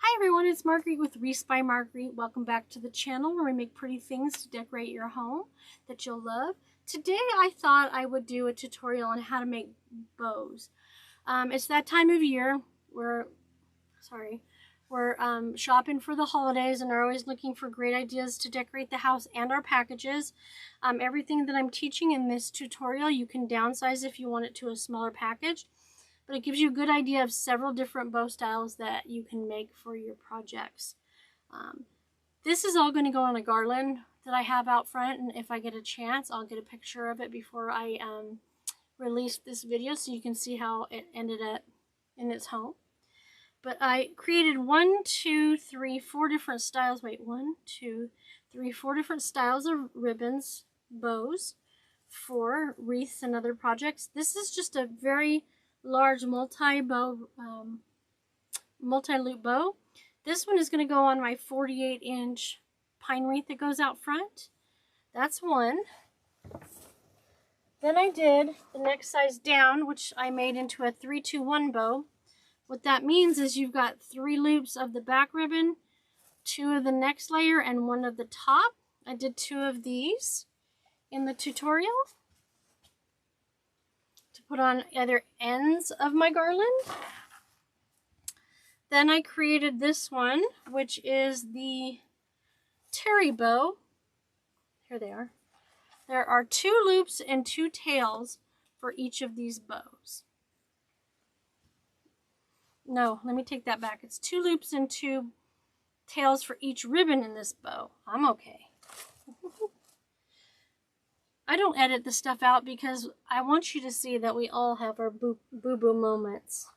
Hi everyone, it's Marguerite with Wreaths by Marguerite. Welcome back to the channel where we make pretty things to decorate your home that you'll love. Today I thought I would do a tutorial on how to make bows. It's that time of year. We're shopping for the holidays and are always looking for great ideas to decorate the house and our packages. Everything that I'm teaching in this tutorial you can downsize if you want it to a smaller package. But it gives you a good idea of several different bow styles that you can make for your projects. This is all going to go on a garland that I have out front, and if I get a chance, I'll get a picture of it before I release this video so you can see how it ended up in its home. But I created 4 different styles. Wait, 4 different styles of ribbons, bows, for wreaths and other projects. This is just a very large multi-loop bow. This one is going to go on my 48-inch pine wreath that goes out front. That's one. Then I did the next size down, which I made into a 3-2-1 bow. What that means is you've got 3 loops of the back ribbon, 2 of the next layer, and 1 of the top. I did 2 of these in the tutorial to put on either ends of my garland. Then I created this one, which is the Terri Bow. Here they are. There are 2 loops and 2 tails for each of these bows. No, let me take that back. It's 2 loops and 2 tails for each ribbon in this bow. I'm okay. I don't edit the stuff out because I want you to see that we all have our boo-boo moments.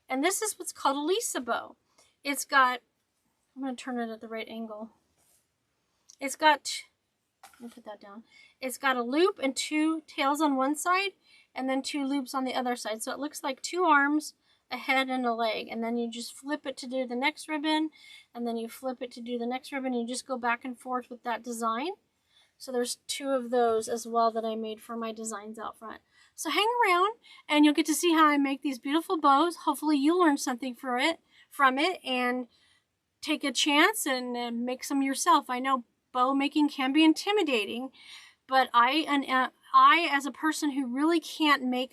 And this is what's called a Lisa bow. It's got, I'm going to turn it at the right angle. It's got, let me put that down. It's got a loop and 2 tails on one side and then 2 loops on the other side. So it looks like 2 arms, a head, and a leg. And then you just flip it to do the next ribbon, and then you flip it to do the next ribbon, and you just go back and forth with that design. So there's 2 of those as well that I made for my designs out front. So hang around and you'll get to see how I make these beautiful bows. Hopefully you'll learn something from it and take a chance and make some yourself. I know bow making can be intimidating, but I as a person who really can't make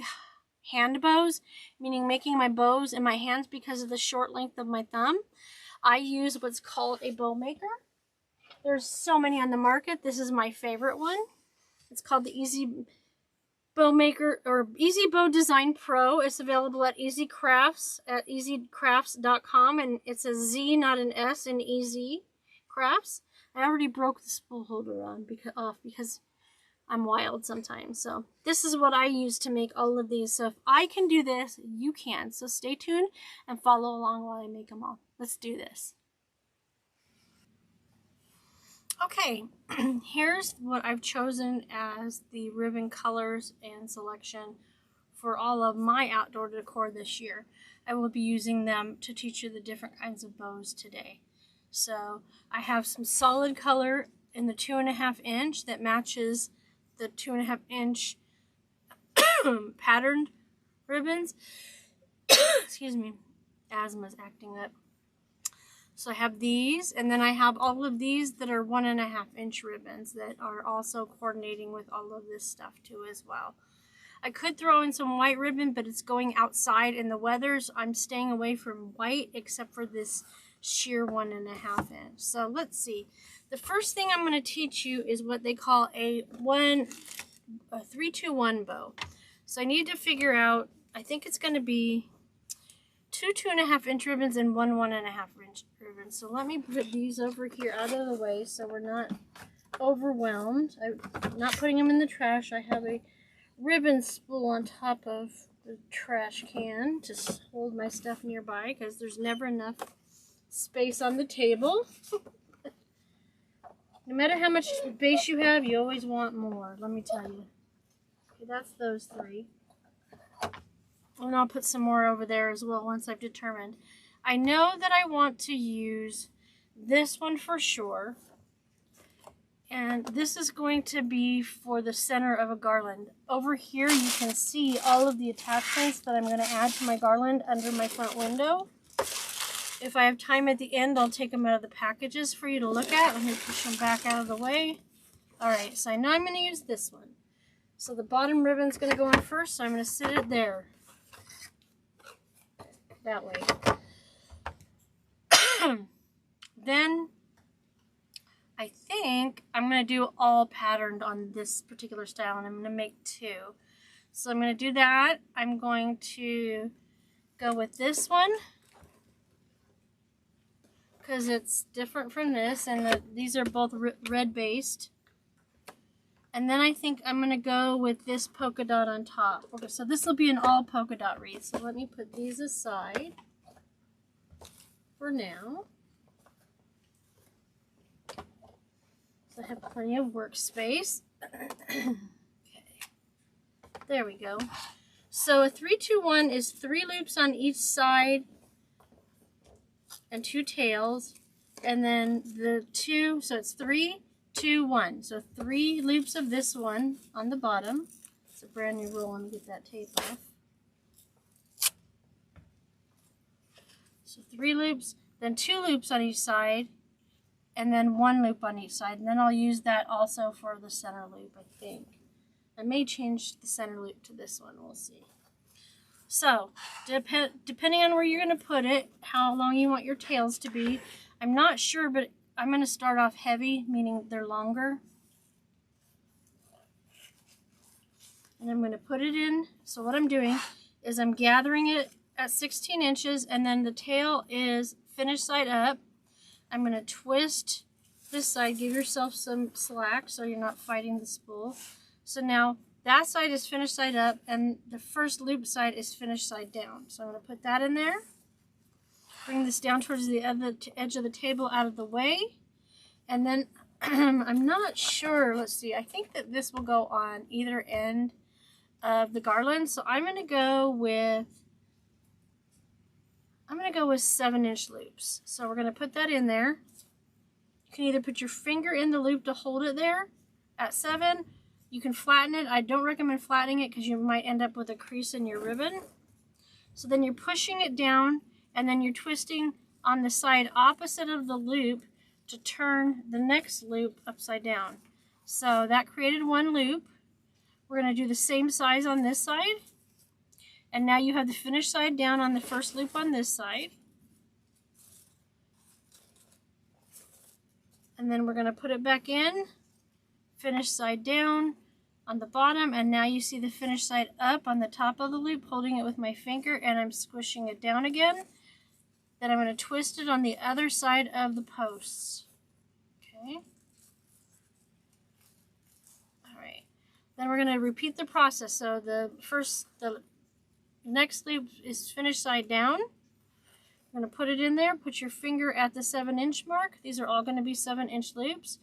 hand bows, meaning making my bows in my hands because of the short length of my thumb, I use what's called a bow maker. There's so many on the market. This is my favorite one. It's called the Easy Bow Maker or Easy Bow Design Pro. It's available at EasyCrafts at easycrafts.com, and it's a Z, not an S, in Easy Crafts. I already broke the spool holder off because I'm wild sometimes. So this is what I use to make all of these. So if I can do this, you can. So stay tuned and follow along while I make them all. Let's do this. Okay, here's what I've chosen as the ribbon colors and selection for all of my outdoor decor this year. I will be using them to teach you the different kinds of bows today. So I have some solid color in the 2.5 inch that matches the 2.5 inch patterned ribbons. Excuse me, asthma's acting up. So I have these, and then I have all of these that are 1.5 inch ribbons that are also coordinating with all of this stuff too as well. I could throw in some white ribbon, but it's going outside in the weathers. I'm staying away from white except for this sheer 1.5 inch. So let's see. The first thing I'm going to teach you is what they call a 3-2-1 bow. So I need to figure out, I think it's going to be 2 2.5 inch ribbons and 1 1.5 inch ribbons. So let me put these over here out of the way so we're not overwhelmed. I'm not putting them in the trash. I have a ribbon spool on top of the trash can to hold my stuff nearby because there's never enough space on the table. No matter how much space you have, you always want more, let me tell you. Okay, that's those 3. And I'll put some more over there as well once I've determined. I know that I want to use this one for sure. And this is going to be for the center of a garland. Over here you can see all of the attachments that I'm going to add to my garland under my front window. If I have time at the end, I'll take them out of the packages for you to look at. Let me push them back out of the way. Alright, so now I'm going to use this one. So the bottom ribbon's going to go on first, so I'm going to sit it there. That way. Then I think I'm going to do all patterned on this particular style, and I'm going to make 2. So I'm going to do that. I'm going to go with this one because it's different from this, and these are both red based. And then I think I'm going to go with this polka dot on top. Okay, so this will be an all polka dot wreath. So let me put these aside for now. So I have plenty of workspace. Okay, there we go. So a 3-2-1 is 3 loops on each side and 2 tails. And then the 2, so it's 3, 2, 1. So 3 loops of this one on the bottom. It's a brand new roll. Let me get that tape off. So 3 loops, then 2 loops on each side, and then 1 loop on each side. And then I'll use that also for the center loop, I think. I may change the center loop to this one. We'll see. So depending on where you're going to put it, how long you want your tails to be, I'm not sure, but I'm going to start off heavy, meaning they're longer. And I'm going to put it in. So what I'm doing is I'm gathering it at 16 inches, and then the tail is finished side up. I'm going to twist this side, give yourself some slack so you're not fighting the spool. So now that side is finished side up, and the first loop side is finished side down. So I'm going to put that in there. Bring this down towards the edge of the table out of the way. And then I'm not sure, let's see, I think that this will go on either end of the garland. So I'm going to go with 7-inch loops. So we're going to put that in there. You can either put your finger in the loop to hold it there at 7. You can flatten it. I don't recommend flattening it because you might end up with a crease in your ribbon. So then you're pushing it down, and then you're twisting on the side opposite of the loop to turn the next loop upside down. So that created 1 loop. We're going to do the same size on this side. And now you have the finished side down on the first loop on this side. And then we're going to put it back in, finished side down on the bottom, and now you see the finished side up on the top of the loop, holding it with my finger, and I'm squishing it down again. Then I'm going to twist it on the other side of the posts. Okay. Alright. Then we're going to repeat the process. So the next loop is finished side down. I'm going to put it in there. Put your finger at the 7-inch mark. These are all going to be 7-inch loops.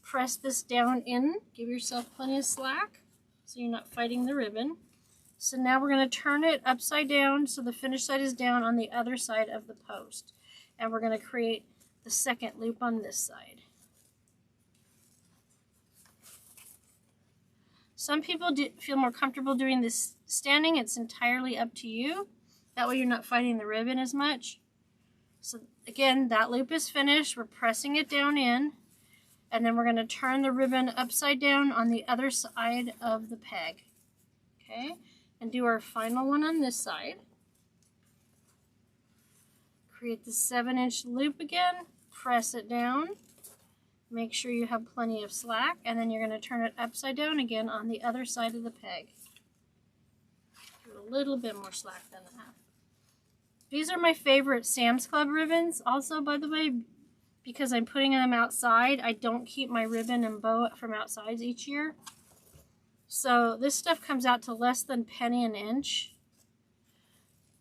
Press this down in. Give yourself plenty of slack so you're not fighting the ribbon. So now we're going to turn it upside down so the finished side is down on the other side of the post. And we're going to create the second loop on this side. Some people feel more comfortable doing this standing. It's entirely up to you. That way you're not fighting the ribbon as much. So again, that loop is finished. We're pressing it down in. And then we're going to turn the ribbon upside down on the other side of the peg. Okay? And do our final one on this side. Create the 7-inch loop again. Press it down. Make sure you have plenty of slack. And then you're going to turn it upside down again on the other side of the peg. Give it a little bit more slack than that. These are my favorite Sam's Club ribbons. Also, by the way, because I'm putting them outside, I don't keep my ribbon and bow from outside each year. So this stuff comes out to less than penny an inch.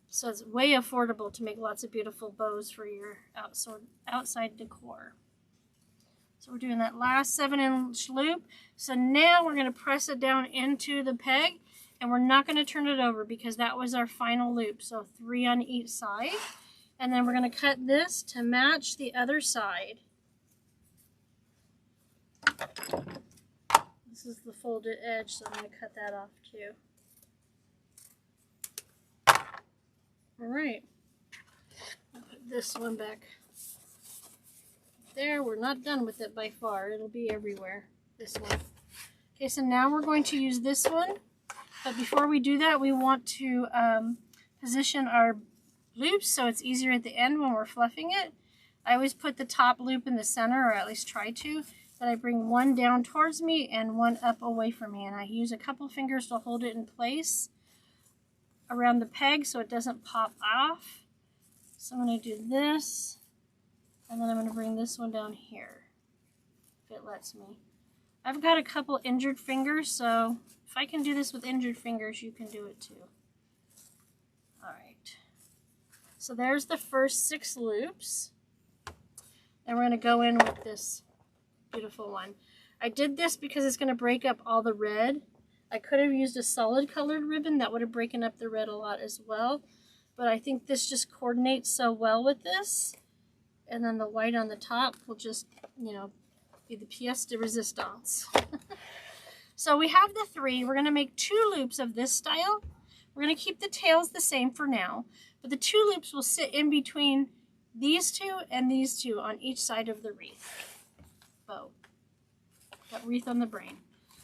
So it's way affordable to make lots of beautiful bows for your outside decor. So we're doing that last 7-inch loop. So now we're going to press it down into the peg, and we're not going to turn it over because that was our final loop. So 3 on each side. And then we're going to cut this to match the other side. This is the folded edge, so I'm going to cut that off too. Alright. I'll put this one back there. We're not done with it by far. It'll be everywhere. This one. Okay, so now we're going to use this one. But before we do that, we want to position our loops so it's easier at the end when we're fluffing it. I always put the top loop in the center, or at least try to. Then I bring one down towards me and one up away from me. And I use a couple fingers to hold it in place around the peg so it doesn't pop off. So I'm going to do this. And then I'm going to bring this one down here, if it lets me. I've got a couple injured fingers, so if I can do this with injured fingers, you can do it too. Alright. So there's the first 6 loops. And we're going to go in with this beautiful one. I did this because it's going to break up all the red. I could have used a solid colored ribbon. That would have broken up the red a lot as well. But I think this just coordinates so well with this. And then the white on the top will just, you know, be the pièce de résistance. So we have the 3. We're going to make 2 loops of this style. We're going to keep the tails the same for now. But the 2 loops will sit in between these 2 and these 2 on each side of the wreath bow. That wreath on the brain.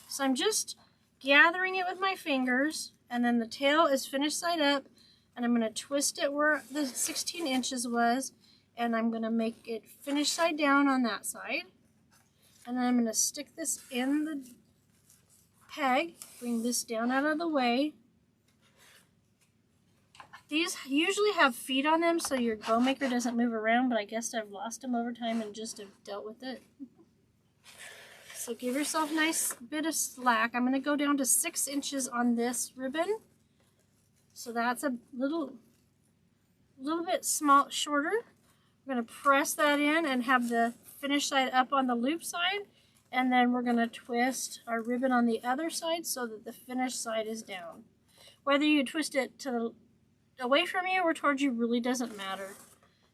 So I'm just gathering it with my fingers. And then the tail is finished side up. And I'm going to twist it where the 16 inches was. And I'm going to make it finish side down on that side. And then I'm going to stick this in the peg. Bring this down out of the way. These usually have feet on them so your bow maker doesn't move around, but I guess I've lost them over time and just have dealt with it. So give yourself a nice bit of slack. I'm going to go down to 6 inches on this ribbon. So that's a little bit shorter. We're going to press that in and have the finish side up on the loop side. And then we're going to twist our ribbon on the other side so that the finished side is down. Whether you twist it to the away from you or towards you really doesn't matter.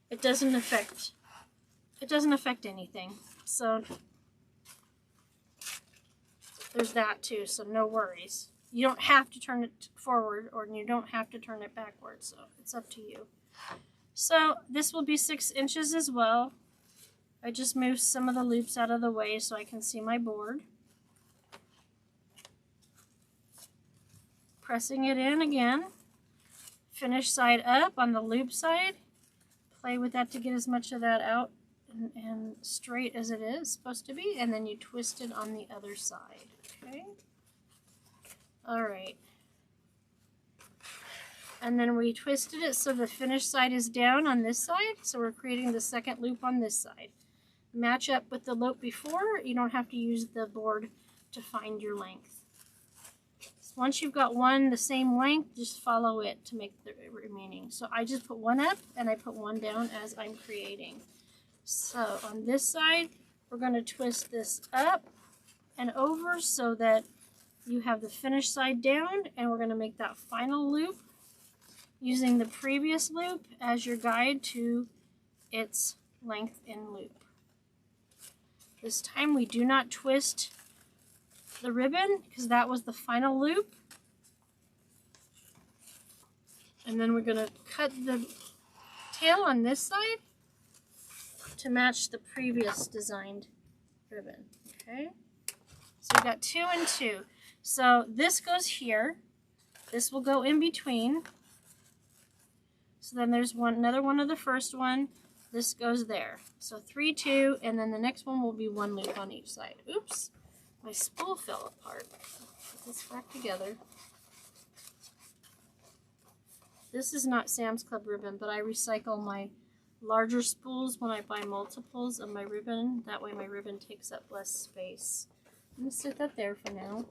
It doesn't affect anything. So there's that too, so no worries. You don't have to turn it forward or you don't have to turn it backwards, so it's up to you. So this will be 6 inches as well. I just moved some of the loops out of the way so I can see my board. Pressing it in again. Finish side up on the loop side. Play with that to get as much of that out and straight as it is supposed to be. And then you twist it on the other side. Okay. Alright. And then we twisted it so the finished side is down on this side. So we're creating the second loop on this side. Match up with the loop before. You don't have to use the board to find your length. So once you've got one the same length, just follow it to make the remaining. So I just put one up and I put one down as I'm creating. So on this side, we're going to twist this up and over so that you have the finished side down, and we're going to make that final loop using the previous loop as your guide to its length in loop. This time we do not twist the ribbon because that was the final loop. And then we're going to cut the tail on this side to match the previous designed ribbon. Okay, so we got 2 and 2. So this goes here. This will go in between. So then there's another one of the first one. This goes there. So 3, 2, and then the next one will be 1 loop on each side. Oops, my spool fell apart. Put this back together. This is not Sam's Club ribbon, but I recycle my larger spools when I buy multiples of my ribbon. That way my ribbon takes up less space. I'm going to sit that there for now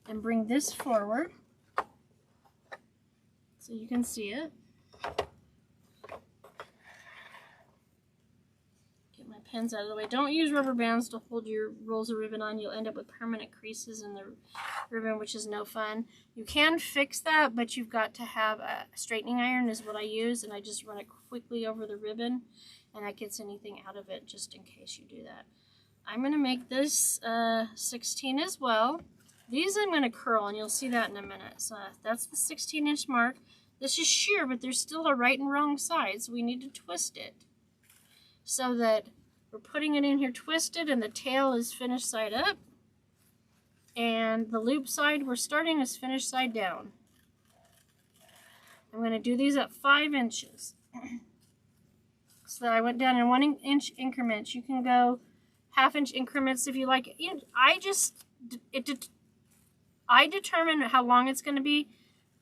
and bring this forward so you can see it. Get my pins out of the way. Don't use rubber bands to hold your rolls of ribbon on. You'll end up with permanent creases in the ribbon, which is no fun. You can fix that, but you've got to have a straightening iron is what I use, and I just run it quickly over the ribbon, and that gets anything out of it just in case you do that. I'm going to make this 16 as well. These I'm going to curl, and you'll see that in a minute. So that's the 16-inch mark. This is sheer, but there's still a right and wrong side, so we need to twist it so that we're putting it in here twisted and the tail is finished side up. And the loop side we're starting is finished side down. I'm going to do these at 5 inches. So I went down in 1 inch increments. You can go 1/2 inch increments if you like. I determine how long it's going to be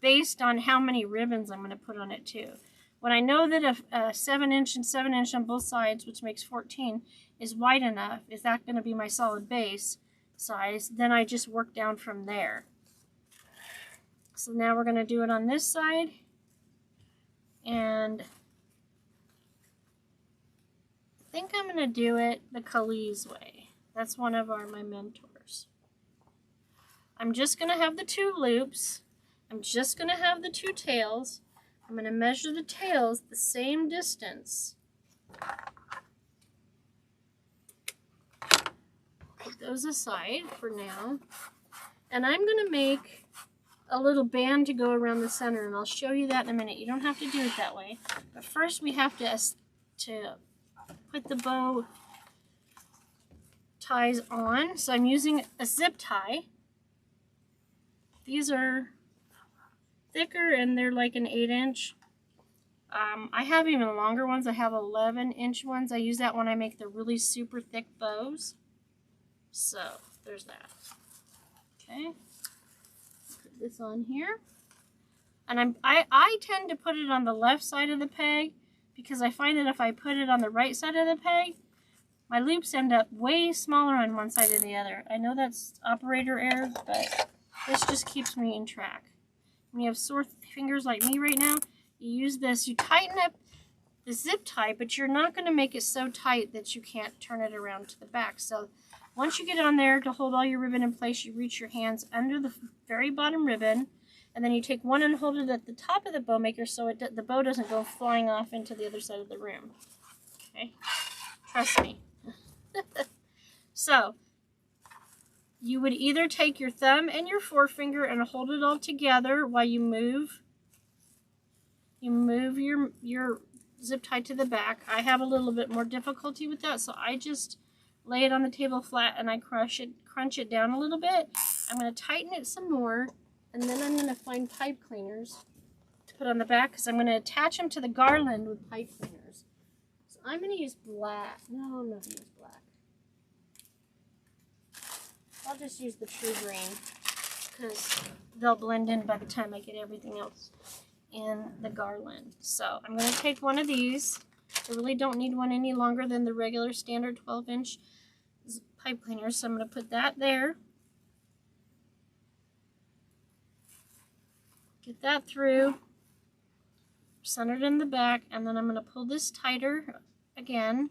based on how many ribbons I'm going to put on it too. When I know that a 7 inch and 7 inch on both sides, which makes 14, is wide enough, is that going to be my solid base size, then I just work down from there. So now we're going to do it on this side, and I think I'm going to do it the Khalees way. That's one of my mentors. I'm just going to have the 2 loops. I'm just going to have the 2 tails. I'm going to measure the tails the same distance. Put those aside for now. And I'm going to make a little band to go around the center, and I'll show you that in a minute. You don't have to do it that way. But first we have to put the bow ties on. So I'm using a zip tie. These are thicker and they're like an 8 inch. I have even longer ones. I have 11 inch ones. I use that when I make the really super thick bows. So there's that. Okay, put this on here. And I tend to put it on the left side of the peg because I find that if I put it on the right side of the peg, my loops end up way smaller on one side than the other. I know that's operator error, but this just keeps me in track. When you have sore fingers like me right now, you use this. You tighten up the zip tie, but you're not going to make it so tight that you can't turn it around to the back. So once you get on there to hold all your ribbon in place, you reach your hands under the very bottom ribbon, and then you take one and hold it at the top of the bow maker so the bow doesn't go flying off into the other side of the room. Okay? Trust me. So you would either take your thumb and your forefinger and hold it all together while you move your zip tie to the back. I have a little bit more difficulty with that, so I just lay it on the table flat and I crunch it down a little bit. I'm going to tighten it some more, and then I'm going to find pipe cleaners to put on the back because I'm going to attach them to the garland with pipe cleaners. So I'm going to use black. No, I'm not going to use black. I'll just use the true green because they'll blend in by the time I get everything else in the garland. So I'm going to take one of these. I really don't need one any longer than the regular standard 12-inch pipe cleaner, so I'm going to put that there. Get that through, centered in the back, and then I'm going to pull this tighter again.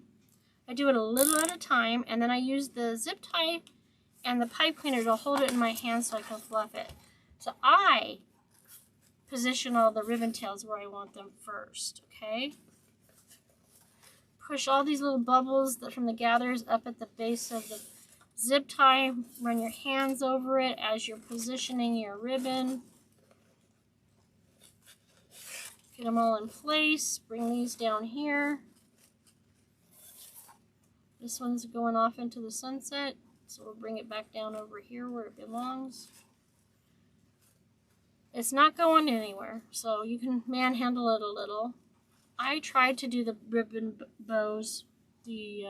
I do it a little at a time, and then I use the zip tie and the pipe cleaner to hold it in my hand so I can fluff it. So I position all the ribbon tails where I want them first, okay? Push all these little bubbles from the gathers up at the base of the zip tie. Run your hands over it as you're positioning your ribbon. Get them all in place. Bring these down here. This one's going off into the sunset, so we'll bring it back down over here where it belongs. It's not going anywhere, so you can manhandle it a little. I tried to do the ribbon bows, the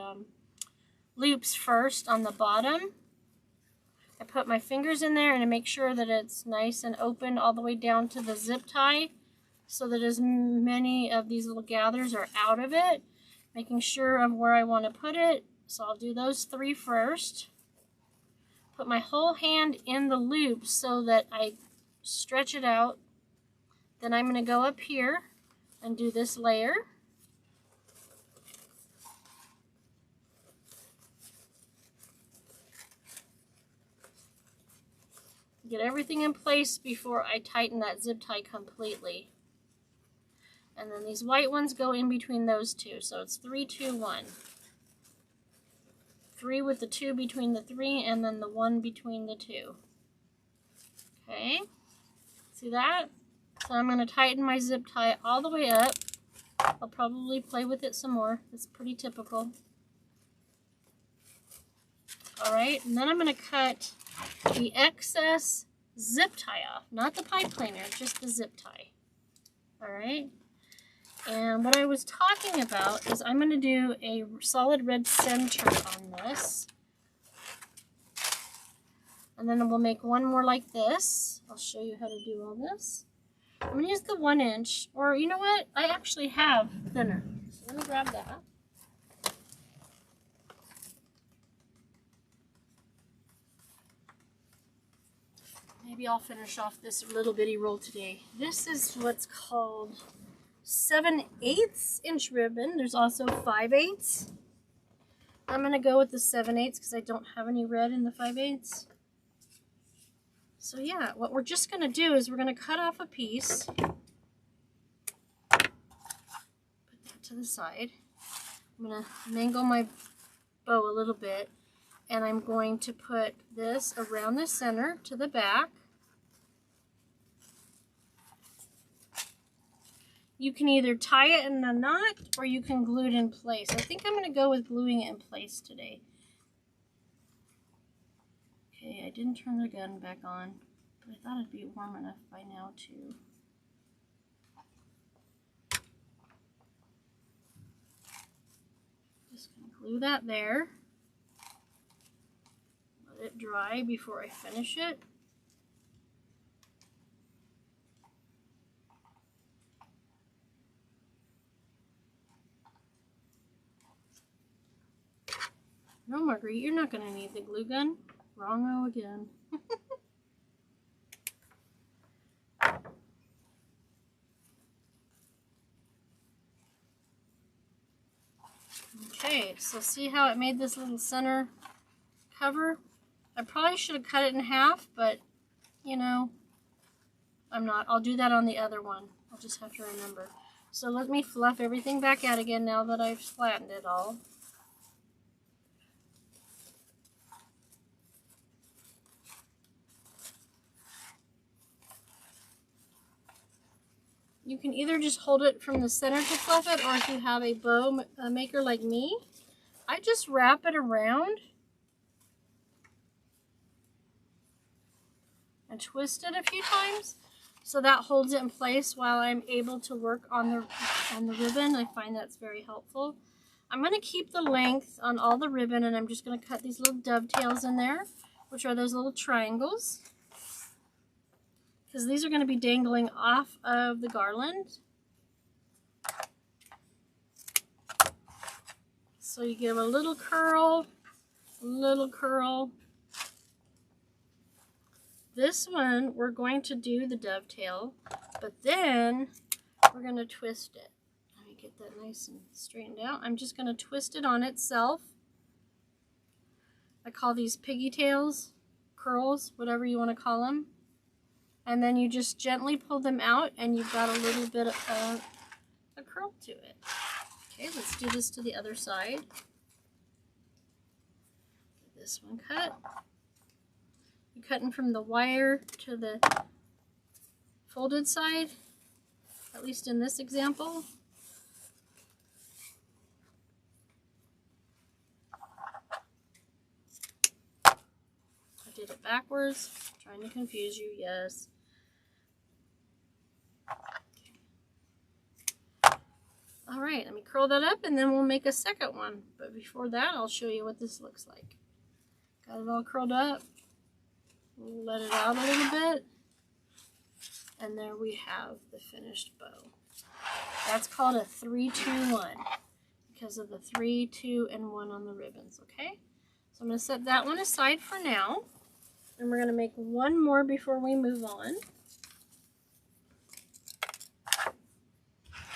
loops first on the bottom. I put my fingers in there and I make sure that it's nice and open all the way down to the zip tie so that as many of these little gathers are out of it, making sure of where I want to put it. So I'll do those 3 first. Put my whole hand in the loop so that I stretch it out. Then I'm going to go up here and do this layer. Get everything in place before I tighten that zip tie completely. And then these white ones go in between those two. So it's 3, 2, 1. 3 with the 2 between the 3 and then the 1 between the 2. Okay, see that? So I'm going to tighten my zip tie all the way up. I'll probably play with it some more. It's pretty typical. Alright, and then I'm going to cut the excess zip tie off. Not the pipe cleaner, just the zip tie. Alright, and what I was talking about is I'm going to do a solid red center on this. And then we'll make one more like this. I'll show you how to do all this. I'm going to use the 1 inch, or you know what? I actually have thinner. So let me grab that. Maybe I'll finish off this little bitty roll today. This is what's called 7/8 inch ribbon. There's also 5/8. I'm going to go with the 7/8 because I don't have any red in the 5/8. So yeah, what we're just going to do is we're going to cut off a piece. Put that to the side. I'm going to mangle my bow a little bit. And I'm going to put this around the center to the back. You can either tie it in a knot or you can glue it in place. I think I'm going to go with gluing it in place today. Okay, I didn't turn the gun back on, but I thought it'd be warm enough by now too. Just going to glue that there. Let it dry before I finish it. No, Marguerite, you're not going to need the glue gun. Wrong-o again. Okay, so see how it made this little center cover? I probably should have cut it in half, but, you know, I'm not. I'll do that on the other one. I'll just have to remember. So let me fluff everything back out again now that I've flattened it all. You can either just hold it from the center to fluff it, or if you have a bow maker like me, I just wrap it around and twist it a few times, so that holds it in place while I'm able to work on the ribbon. I find that's very helpful. I'm going to keep the length on all the ribbon, and I'm just going to cut these little dovetails in there, which are those little triangles, because these are going to be dangling off of the garland. So you give a little curl, little curl. This one, we're going to do the dovetail, but then we're going to twist it. Let me get that nice and straightened out. I'm just going to twist it on itself. I call these piggy tails, curls, whatever you want to call them. And then you just gently pull them out, and you've got a little bit of a curl to it. Okay, let's do this to the other side. Get this one cut. You're cutting from the wire to the folded side, at least in this example. I did it backwards, trying to confuse you, yes. All right, let me curl that up, and then we'll make a second one. But before that, I'll show you what this looks like. Got it all curled up. We'll let it out a little bit. And there we have the finished bow. That's called a 3-2-1 because of the 3, 2, and 1 on the ribbons, okay? So I'm going to set that one aside for now. And we're going to make one more before we move on.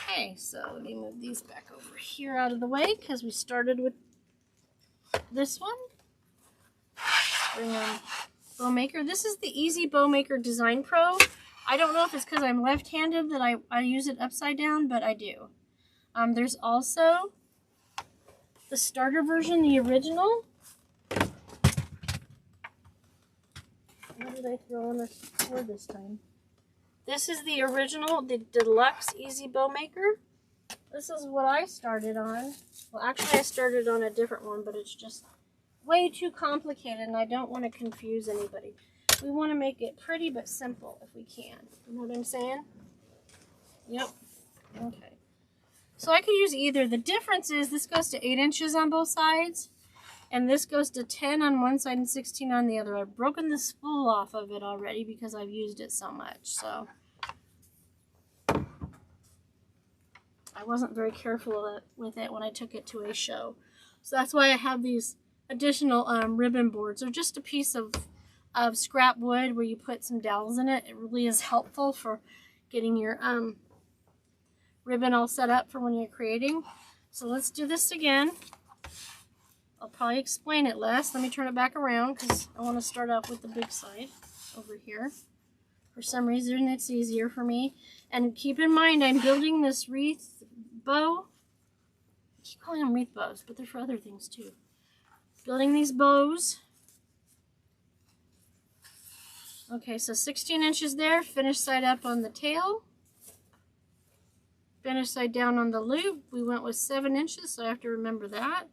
Okay, so let me move these back over here out of the way because we started with this one. Bring on Bow Maker. This is the Easy Bow Maker Design Pro. I don't know if it's because I'm left-handed that I use it upside down, but I do. There's also the starter version, the original. What did I throw on the floor this time? This is the original, the deluxe easy bow maker. This is what I started on. Well, actually I started on a different one, but it's just way too complicated and I don't want to confuse anybody. We want to make it pretty but simple if we can. You know what I'm saying? Yep. Okay. So I could use either. The difference is this goes to 8 inches on both sides, and this goes to 10 on one side and 16 on the other. I've broken the spool off of it already because I've used it so much. So I wasn't very careful with it when I took it to a show. So that's why I have these additional ribbon boards. They're just a piece of scrap wood where you put some dowels in it. It really is helpful for getting your ribbon all set up for when you're creating. So let's do this again. I'll probably explain it less. Let me turn it back around because I want to start off with the big side over here. For some reason it's easier for me. And keep in mind I'm building this wreath bow. I keep calling them wreath bows, but they're for other things too. Building these bows. Okay, so 16 inches there. Finish side up on the tail. Finish side down on the loop. We went with 7 inches, so I have to remember that.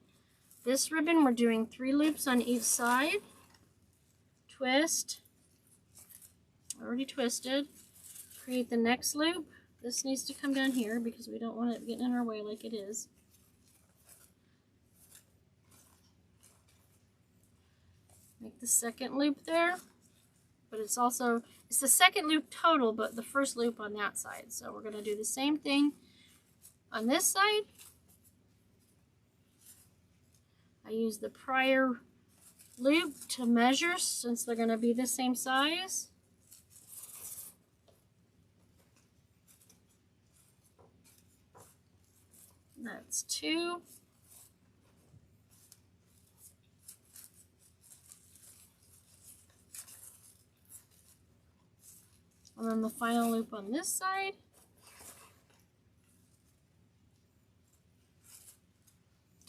This ribbon, we're doing 3 loops on each side. Twist. Already twisted. Create the next loop. This needs to come down here because we don't want it getting in our way like it is. Make the second loop there. But it's the second loop total, but the first loop on that side. So we're going to do the same thing on this side. I use the prior loop to measure since they're going to be the same size. That's 2. And then the final loop on this side.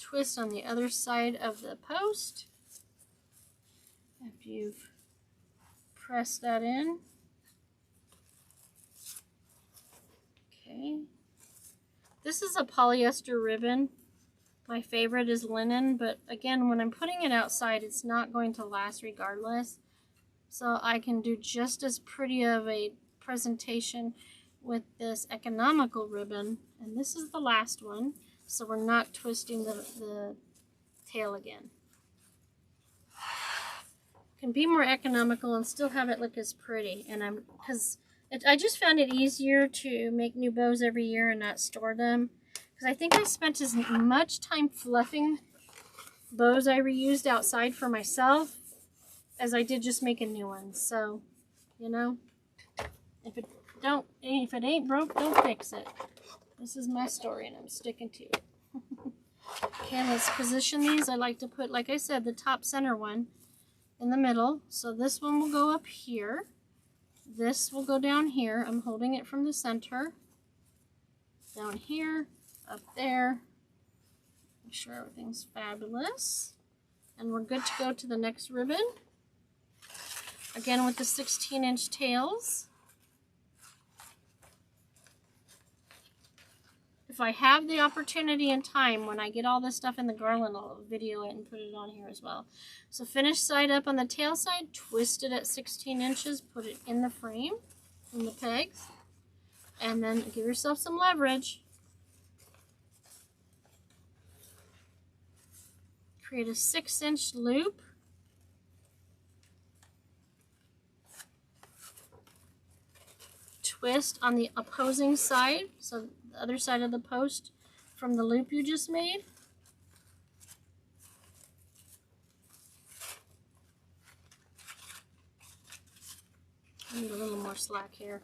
Twist on the other side of the post. After you've pressed that in. Okay. This is a polyester ribbon. My favorite is linen, but again, when I'm putting it outside, it's not going to last regardless. So I can do just as pretty of a presentation with this economical ribbon. And this is the last one, so we're not twisting the tail again. Can be more economical and still have it look as pretty. And I just found it easier to make new bows every year and not store them. Because I think I spent as much time fluffing bows I reused outside for myself as I did just making new ones. So, you know, if it ain't broke, don't fix it. This is my story and I'm sticking to it. Okay, let's position these. I like to put, like I said, the top center one in the middle. So this one will go up here. This will go down here. I'm holding it from the center. Down here, up there. Make sure everything's fabulous. And we're good to go to the next ribbon. Again with the 16-inch tails. If I have the opportunity and time, when I get all this stuff in the garland, I'll video it and put it on here as well. So finish side up on the tail side, twist it at 16 inches, put it in the frame, in the pegs, and then give yourself some leverage. Create a 6-inch loop. Twist on the opposing side, so the other side of the post from the loop you just made. I need a little more slack here.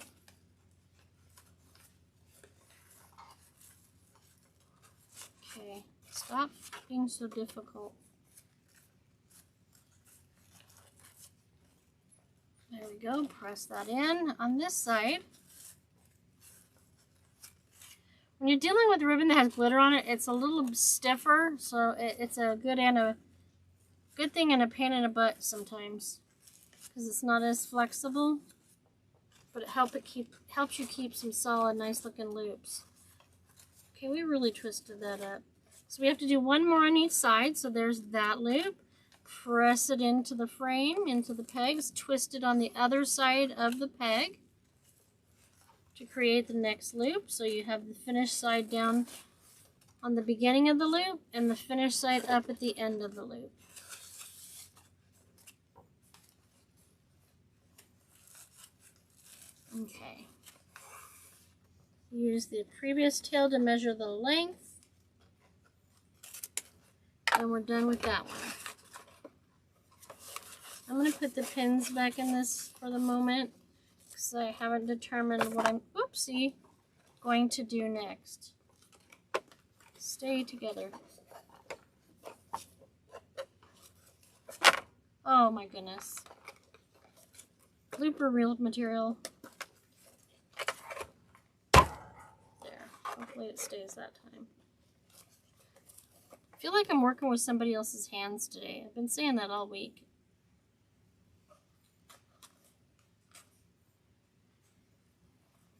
Okay, stop being so difficult. There we go, press that in. On this side, when you're dealing with a ribbon that has glitter on it, it's a little stiffer, so it's a good thing and a pain in the butt sometimes because it's not as flexible. but it helps you keep some solid, nice looking loops. Okay, we really twisted that up. So we have to do one more on each side. So there's that loop. Press it into the frame, into the pegs. Twist it on the other side of the peg to create the next loop. So you have the finished side down on the beginning of the loop and the finished side up at the end of the loop. Okay. Use the previous tail to measure the length. And we're done with that one. I'm going to put the pins back in this for the moment because I haven't determined what I'm, oopsie, going to do next. Stay together. Oh my goodness. Looper reel material. There. Hopefully it stays that time. I feel like I'm working with somebody else's hands today. I've been saying that all week.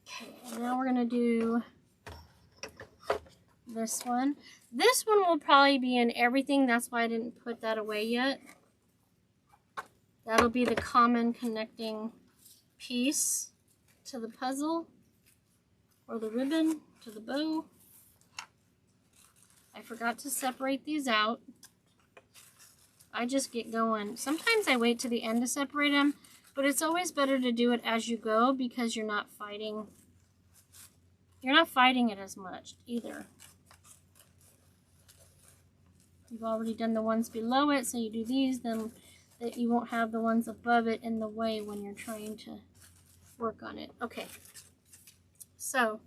Okay, and now we're going to do this one. This one will probably be in everything. That's why I didn't put that away yet. That'll be the common connecting piece to the puzzle or the ribbon to the bow. I forgot to separate these out. I just get going. Sometimes I wait to the end to separate them, but it's always better to do it as you go because you're not fighting it as much either. You've already done the ones below it, so you do these, then that you won't have the ones above it in the way when you're trying to work on it. Okay, so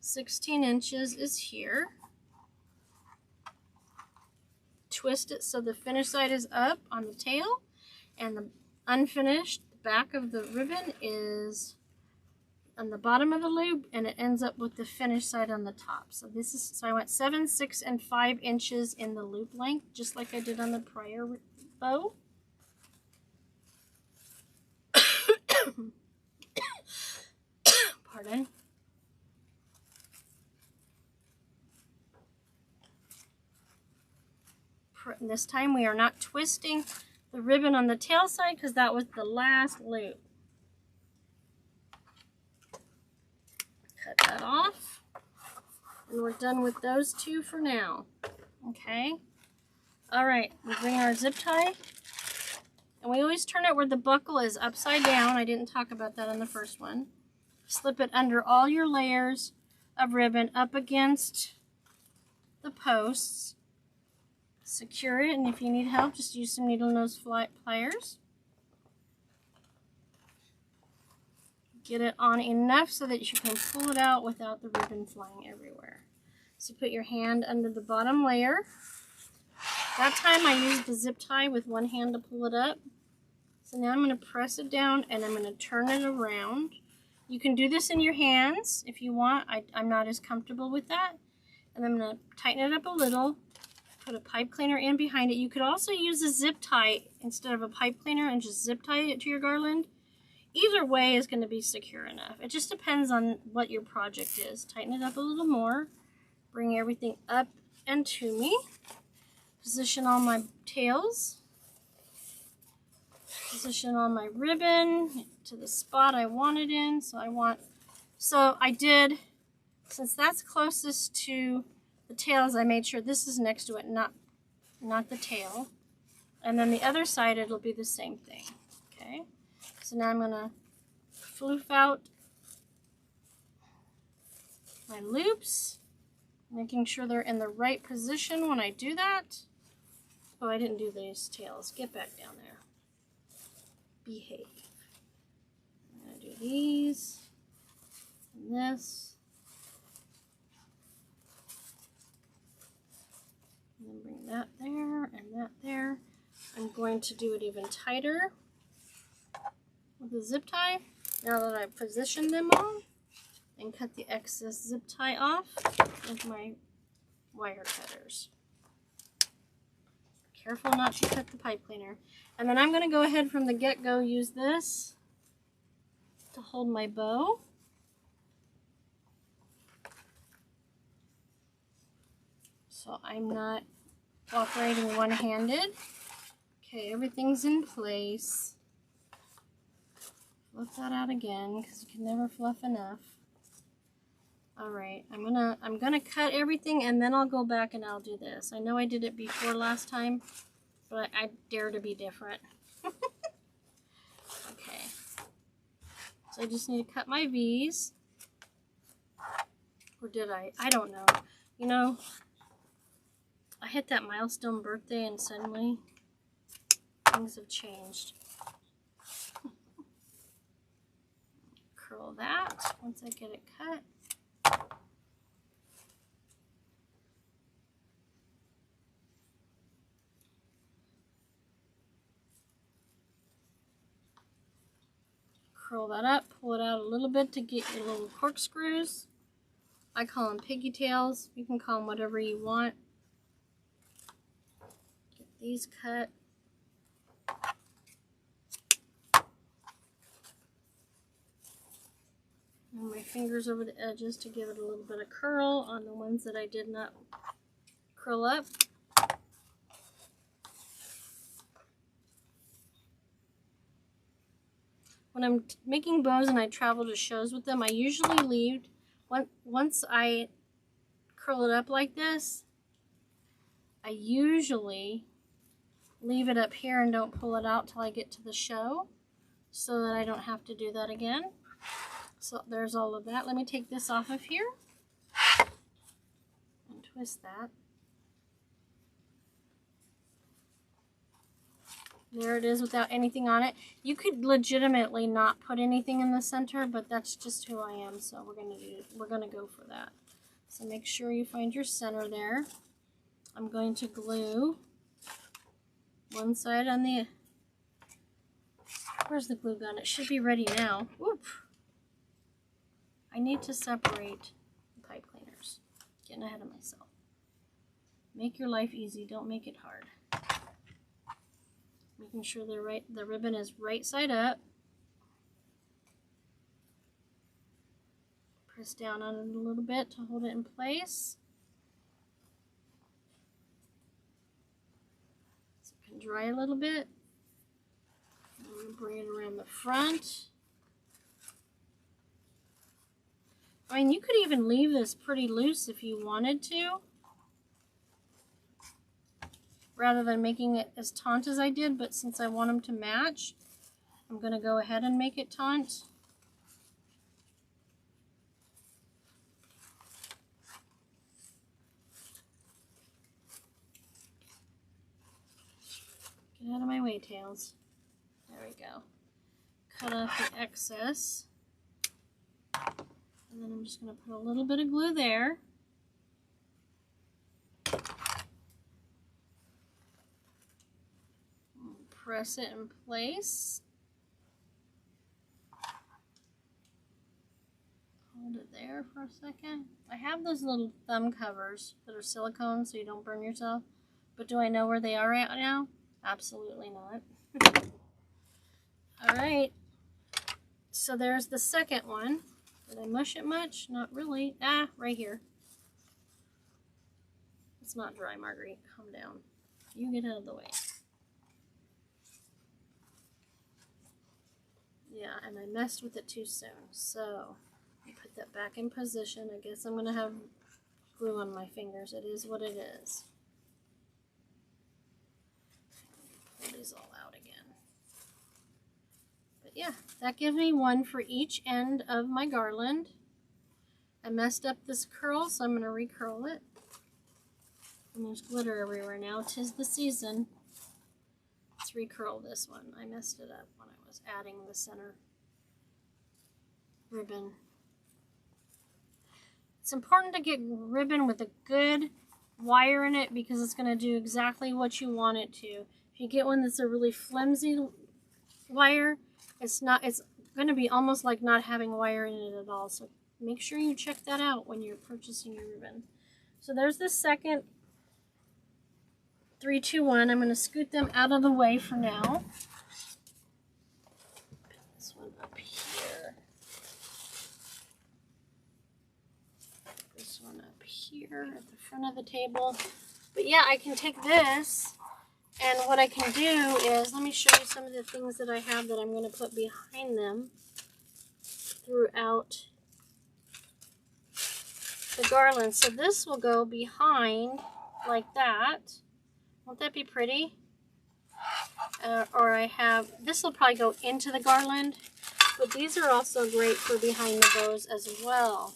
16 inches is here. Twist it so the finished side is up on the tail and the unfinished back of the ribbon is on the bottom of the loop, and it ends up with the finished side on the top. So this is, so I went 7, 6, and 5 inches in the loop length, just like I did on the prior bow. Pardon. This time we are not twisting the ribbon on the tail side because that was the last loop. Cut that off. And we're done with those two for now. Okay. Alright, we bring our zip tie. And we always turn it where the buckle is upside down. I didn't talk about that on the first one. Slip it under all your layers of ribbon up against the posts. Secure it, and if you need help, just use some needle nose pliers. Get it on enough so that you can pull it out without the ribbon flying everywhere. So put your hand under the bottom layer. That time I used the zip tie with one hand to pull it up. So now I'm going to press it down and I'm going to turn it around. You can do this in your hands if you want. I'm not as comfortable with that. And I'm going to tighten it up a little. Put a pipe cleaner in behind it. You could also use a zip tie instead of a pipe cleaner and just zip tie it to your garland. Either way is going to be secure enough. It just depends on what your project is. Tighten it up a little more. Bring everything up and to me. Position all my tails. Position all my ribbon to the spot I want it in. So I did, since that's closest to the tails, I made sure this is next to it, not the tail. And then the other side, it'll be the same thing. Okay. So now I'm going to floof out my loops, making sure they're in the right position when I do that. Oh, I didn't do these tails. Get back down there. Behave. I'm going to do these and this. And then bring that there and that there. I'm going to do it even tighter with the zip tie now that I've positioned them all, and cut the excess zip tie off with my wire cutters. Careful not to cut the pipe cleaner. And then I'm going to go ahead from the get-go use this to hold my bow. So I'm not operating one-handed. Okay, everything's in place. Fluff that out again because you can never fluff enough. All right, I'm gonna cut everything and then I'll go back and I'll do this. I know I did it before last time, but I dare to be different. Okay, so I just need to cut my V's. Or did I? I don't know. You know, I hit that milestone birthday and suddenly things have changed. Curl that once I get it cut. Curl that up, pull it out a little bit to get your little corkscrews. I call them piggy tails. You can call them whatever you want. Get these cut. And my fingers over the edges to give it a little bit of curl on the ones that I did not curl up. When I'm making bows and I travel to shows with them, I usually leave, once I curl it up like this, I usually leave it up here and don't pull it out till I get to the show so that I don't have to do that again. So there's all of that. Let me take this off of here and twist that. There it is without anything on it. You could legitimately not put anything in the center, but that's just who I am, so we're gonna go for that. So make sure you find your center there. I'm going to glue one side on the, where's the glue gun? It should be ready now. Whoop. I need to separate the pipe cleaners. Getting ahead of myself. Make your life easy, don't make it hard. Making sure the ribbon is right side up. Press down on it a little bit to hold it in place. So it can dry a little bit. I'm going to bring it around the front. I mean, you could even leave this pretty loose if you wanted to, rather than making it as taut as I did, but since I want them to match, I'm going to go ahead and make it taut. Get out of my way, tails. There we go. Cut off the excess. And then I'm just going to put a little bit of glue there. Press it in place. Hold it there for a second. I have those little thumb covers that are silicone so you don't burn yourself. But do I know where they are at now? Absolutely not. Alright. So there's the second one. Did I mush it much? Not really. Ah, right here. It's not dry, Marguerite. Calm down. You get out of the way. Yeah, and I messed with it too soon. So, I put that back in position. I guess I'm going to have glue on my fingers. It is what it is. Pull these all out again. But yeah, that gives me one for each end of my garland. I messed up this curl, so I'm going to recurl it. And there's glitter everywhere now. 'Tis the season. Let's recurl this one. I messed it up when I was adding the center ribbon. It's important to get ribbon with a good wire in it because it's going to do exactly what you want it to. If you get one that's a really flimsy wire, it's going to be almost like not having wire in it at all. So make sure you check that out when you're purchasing your ribbon. So there's the second 3, 2, 1. I'm going to scoot them out of the way for now. Put this one up here. here at the front of the table. But yeah, I can take this, and what I can do is, let me show you some of the things that I have that I'm going to put behind them throughout the garland. So this will go behind like that. Won't that be pretty? Or I have, this will probably go into the garland, but these are also great for behind the bows as well.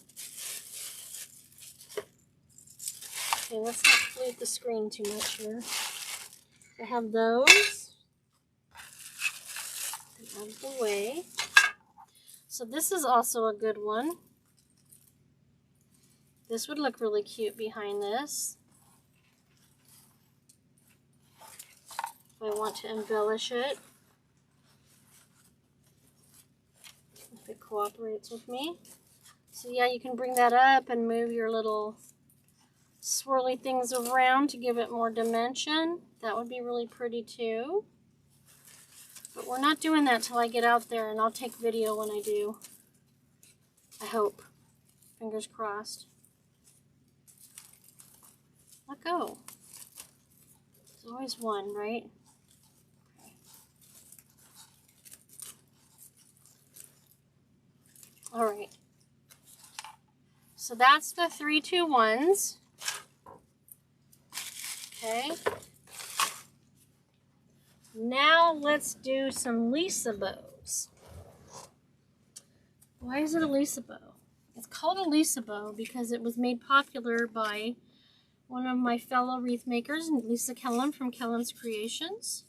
Okay, let's not pollute the screen too much here. I have those out of the way. So this is also a good one. This would look really cute behind this. If I want to embellish it. If it cooperates with me. So yeah, you can bring that up and move your little swirly things around to give it more dimension. That would be really pretty too. But we're not doing that till I get out there, and I'll take video when I do. I hope. Fingers crossed. Let go. There's always one, right? Okay. All right. So that's the 3, 2, 1s. Okay. Now let's do some Lisa bows. Why is it a Lisa bow? It's called a Lisa bow because it was made popular by one of my fellow wreath makers, Lisa Kellum from Kellum's Creations.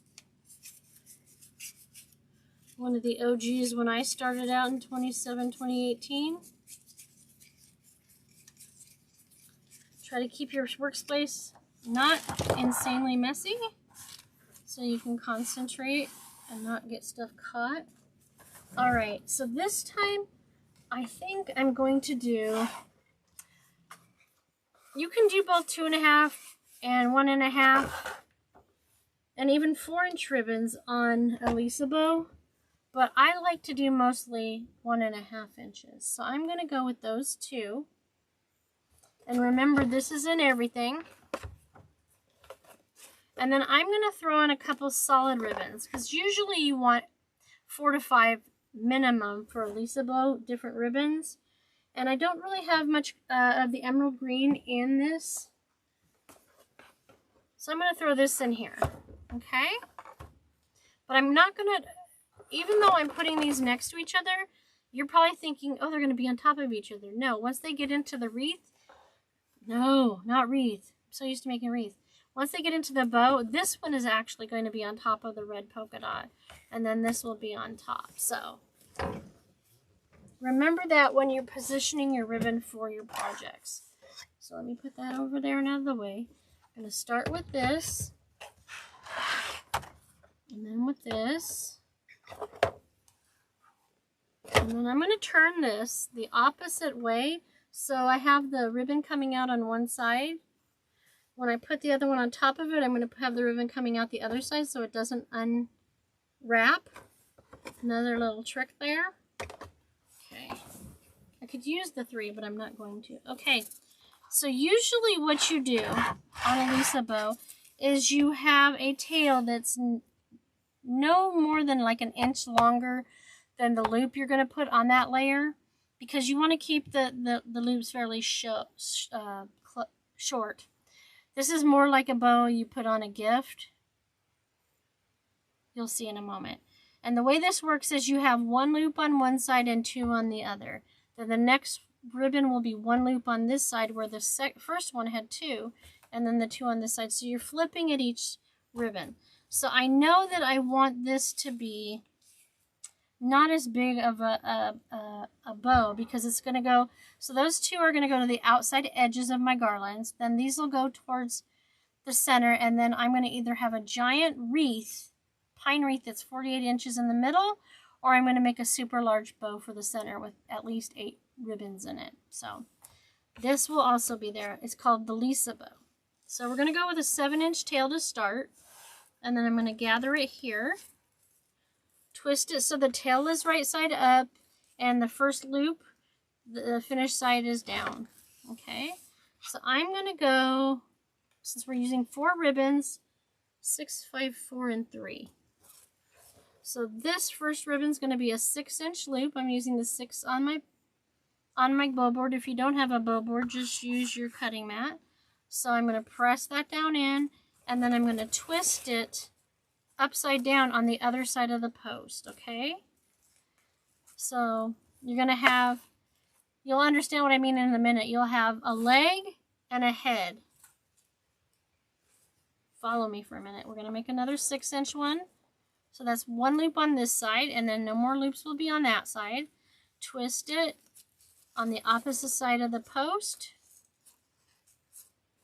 One of the OGs when I started out in 2018. Try to keep your workspace not insanely messy so you can concentrate and not get stuff caught. Alright, so this time I think I'm going to do, you can do both 2.5 and 1.5 and even 4-inch ribbons on a Lisa bow, but I like to do mostly 1.5 inches. So I'm going to go with those two. And remember, this is in everything. And then I'm going to throw in a couple solid ribbons, because usually you want 4 to 5 minimum for a Lisa bow, different ribbons. And I don't really have much of the emerald green in this. So I'm going to throw this in here, okay? But I'm not going to, even though I'm putting these next to each other, you're probably thinking, oh, they're going to be on top of each other. No, once they get into the wreath, no, not wreath. I'm so used to making wreath. Once they get into the bow, this one is actually going to be on top of the red polka dot. And then this will be on top. So remember that when you're positioning your ribbon for your projects. So let me put that over there and out of the way. I'm going to start with this. And then with this. And then I'm going to turn this the opposite way. So I have the ribbon coming out on one side. When I put the other one on top of it, I'm going to have the ribbon coming out the other side so it doesn't unwrap. Another little trick there. Okay. I could use the 3, but I'm not going to. Okay. So usually what you do on a Lisa bow is you have a tail that's no more than like 1 inch longer than the loop you're going to put on that layer, because you want to keep the loops fairly short. This is more like a bow you put on a gift. You'll see in a moment. And the way this works is you have 1 loop on one side and 2 on the other. Then the next ribbon will be 1 loop on this side where the first one had 2, and then the 2 on this side. So you're flipping at each ribbon. So I know that I want this to be not as big of a bow, because it's going to go, so those 2 are going to go to the outside edges of my garlands. Then these will go towards the center, and then I'm going to either have a giant wreath, pine wreath that's 48 inches in the middle, or I'm going to make a super large bow for the center with at least 8 ribbons in it. So this will also be there. It's called the Lisa bow. So we're going to go with a 7-inch tail to start, and then I'm going to gather it here. Twist it so the tail is right side up and the first loop, the finished side, is down. Okay, So I'm going to go, since we're using 4 ribbons, 6, 5, 4, and 3. So this first ribbon is going to be a 6-inch loop. I'm using the 6 on my bow board. If you don't have a bow board, just use your cutting mat. So I'm going to press that down in, and then I'm going to twist it upside down on the other side of the post, okay? So you're going to have, you'll understand what I mean in a minute. You'll have a leg and a head. Follow me for a minute. We're going to make another 6-inch one. So that's 1 loop on this side, and then no more loops will be on that side. Twist it on the opposite side of the post.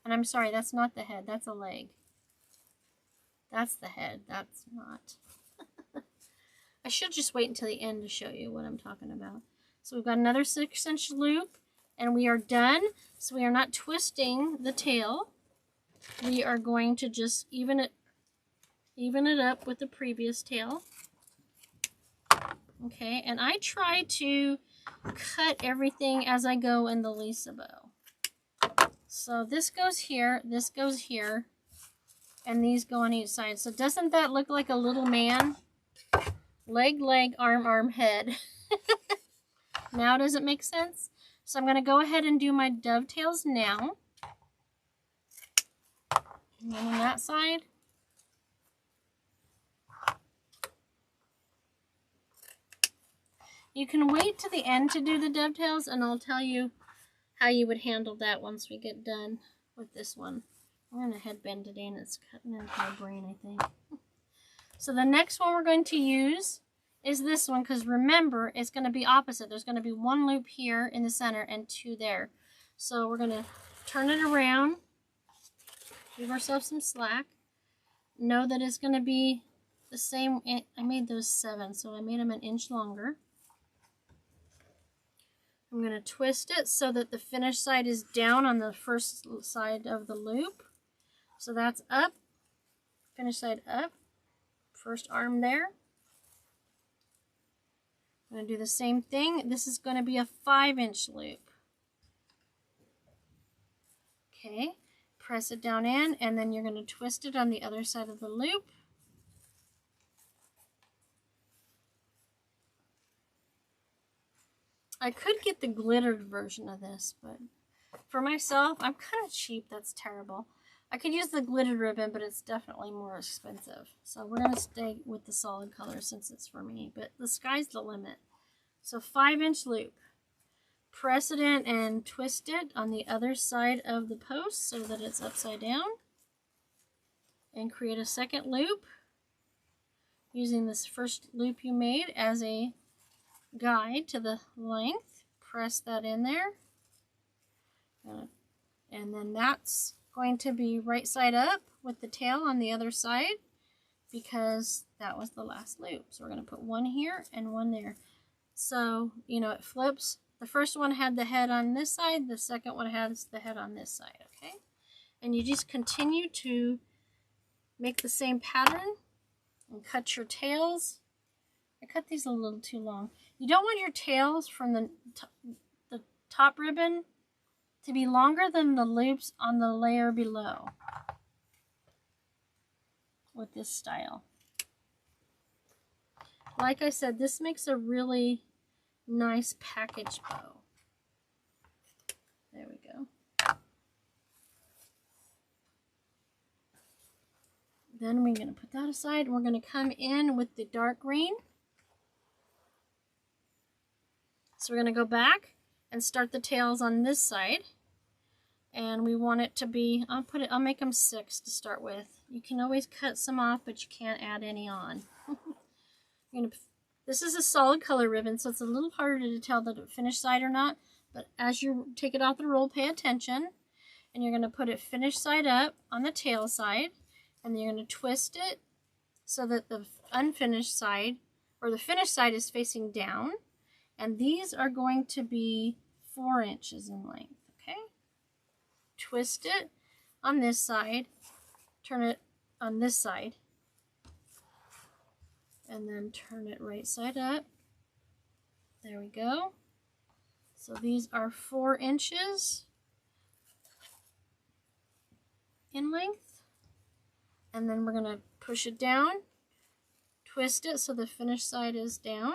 And I'm sorry, that's not the head, that's a leg. That's the head, that's not. I should just wait until the end to show you what I'm talking about. So we've got another 6-inch loop, and we are done. So we are not twisting the tail. We are going to just even it up with the previous tail. Okay, and I try to cut everything as I go in the Lisa bow. So this goes here, and these go on each side. So doesn't that look like a little man? Leg, leg, arm, arm, head. Now does it make sense? So I'm going to go ahead and do my dovetails now. And then on that side. You can wait to the end to do the dovetails, and I'll tell you how you would handle that once we get done with this one. I'm going to headbend today, and it's cutting into my brain, I think. So the next one we're going to use is this one, because remember, it's going to be opposite. There's going to be 1 loop here in the center and 2 there. So we're going to turn it around, give ourselves some slack. Know that it's going to be the same. I made those 7, so I made them an inch longer. I'm going to twist it so that the finished side is down on the first side of the loop. So that's up, finished side up, first arm there. I'm going to do the same thing. This is going to be a 5-inch loop. Okay, press it down in, and then you're going to twist it on the other side of the loop. I could get the glittered version of this, but for myself, I'm kind of cheap. That's terrible. I could use the glittered ribbon, but it's definitely more expensive. So we're going to stay with the solid color since it's for me, but the sky's the limit. So 5-inch loop. Press it in and twist it on the other side of the post so that it's upside down. And create a second loop using this first loop you made as a guide to the length. Press that in there, and then that's going to be right side up with the tail on the other side because that was the last loop. So we're going to put 1 here and 1 there. So you know it flips. The first one had the head on this side, the second one has the head on this side, okay? And you just continue to make the same pattern and cut your tails. I cut these a little too long. You don't want your tails from the top ribbon to be longer than the loops on the layer below with this style. Like I said, this makes a really nice package bow. There we go. Then we're going to put that aside, and we're going to come in with the dark green. So we're going to go back and start the tails on this side, and we want it to be, I'll make them 6 to start with. You can always cut some off, but you can't add any on. This is a solid color ribbon, so it's a little harder to tell the finished side or not, but as you take it off the roll, pay attention, and you're going to put it finished side up on the tail side, and then you're going to twist it so that the unfinished side, or the finished side, is facing down. And these are going to be 4 inches in length, okay? Twist it on this side, turn it on this side, and then turn it right side up. There we go. So these are 4 inches. in length. And then we're going to push it down, twist it so the finished side is down,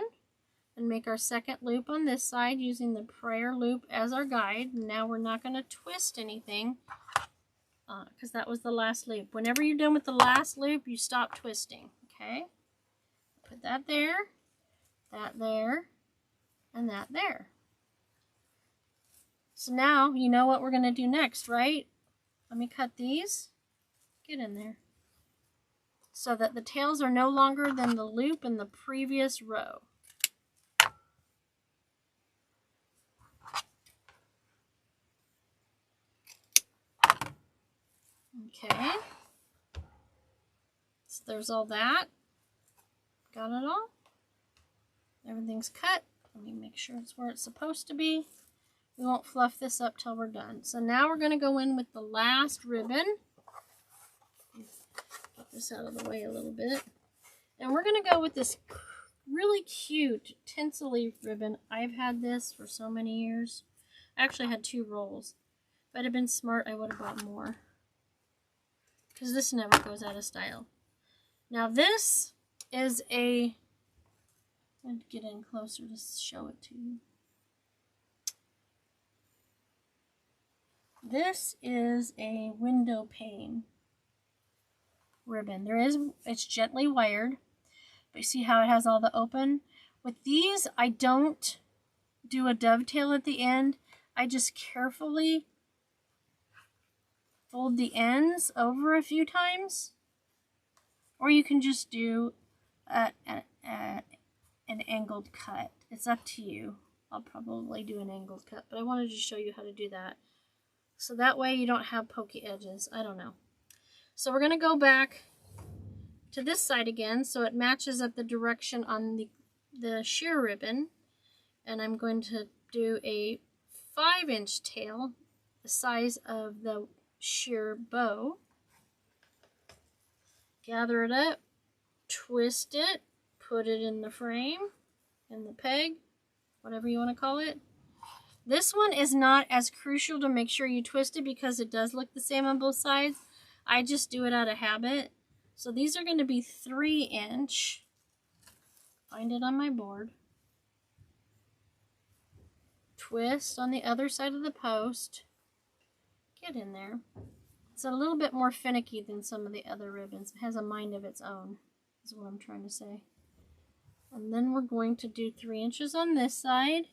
and make our second loop on this side using the prior loop as our guide. Now we're not going to twist anything because that was the last loop. Whenever you're done with the last loop, you stop twisting, okay? Put that there, and that there. So now you know what we're going to do next, right? Let me cut these. Get in there. So that the tails are no longer than the loop in the previous row. Okay. So there's all that. Got it all? Everything's cut. Let me make sure it's where it's supposed to be. We won't fluff this up till we're done. So now we're going to go in with the last ribbon. Get this out of the way a little bit. And we're going to go with this really cute tinsel-y ribbon. I've had this for so many years. I actually had 2 rolls. If I'd have been smart, I would have bought more. Because this never goes out of style. Now this is a... I'm going to get in closer to show it to you. This is a window pane ribbon. It's gently wired, but you see how it has all the open? With these, I don't do a dovetail at the end. I just carefully fold the ends over a few times, or you can just do an angled cut. It's up to you. I'll probably do an angled cut, but I wanted to show you how to do that. So that way you don't have pokey edges. I don't know. So we're going to go back to this side again so it matches up the direction on the sheer ribbon. And I'm going to do a 5-inch tail, the size of the sheer bow. Gather it up, twist it, put it in the frame, in the peg, whatever you want to call it. This one is not as crucial to make sure you twist it because it does look the same on both sides. I just do it out of habit. So these are going to be 3-inch. Find it on my board. Twist on the other side of the post. Get in there. It's a little bit more finicky than some of the other ribbons. It has a mind of its own, is what I'm trying to say. And then we're going to do 3 inches on this side.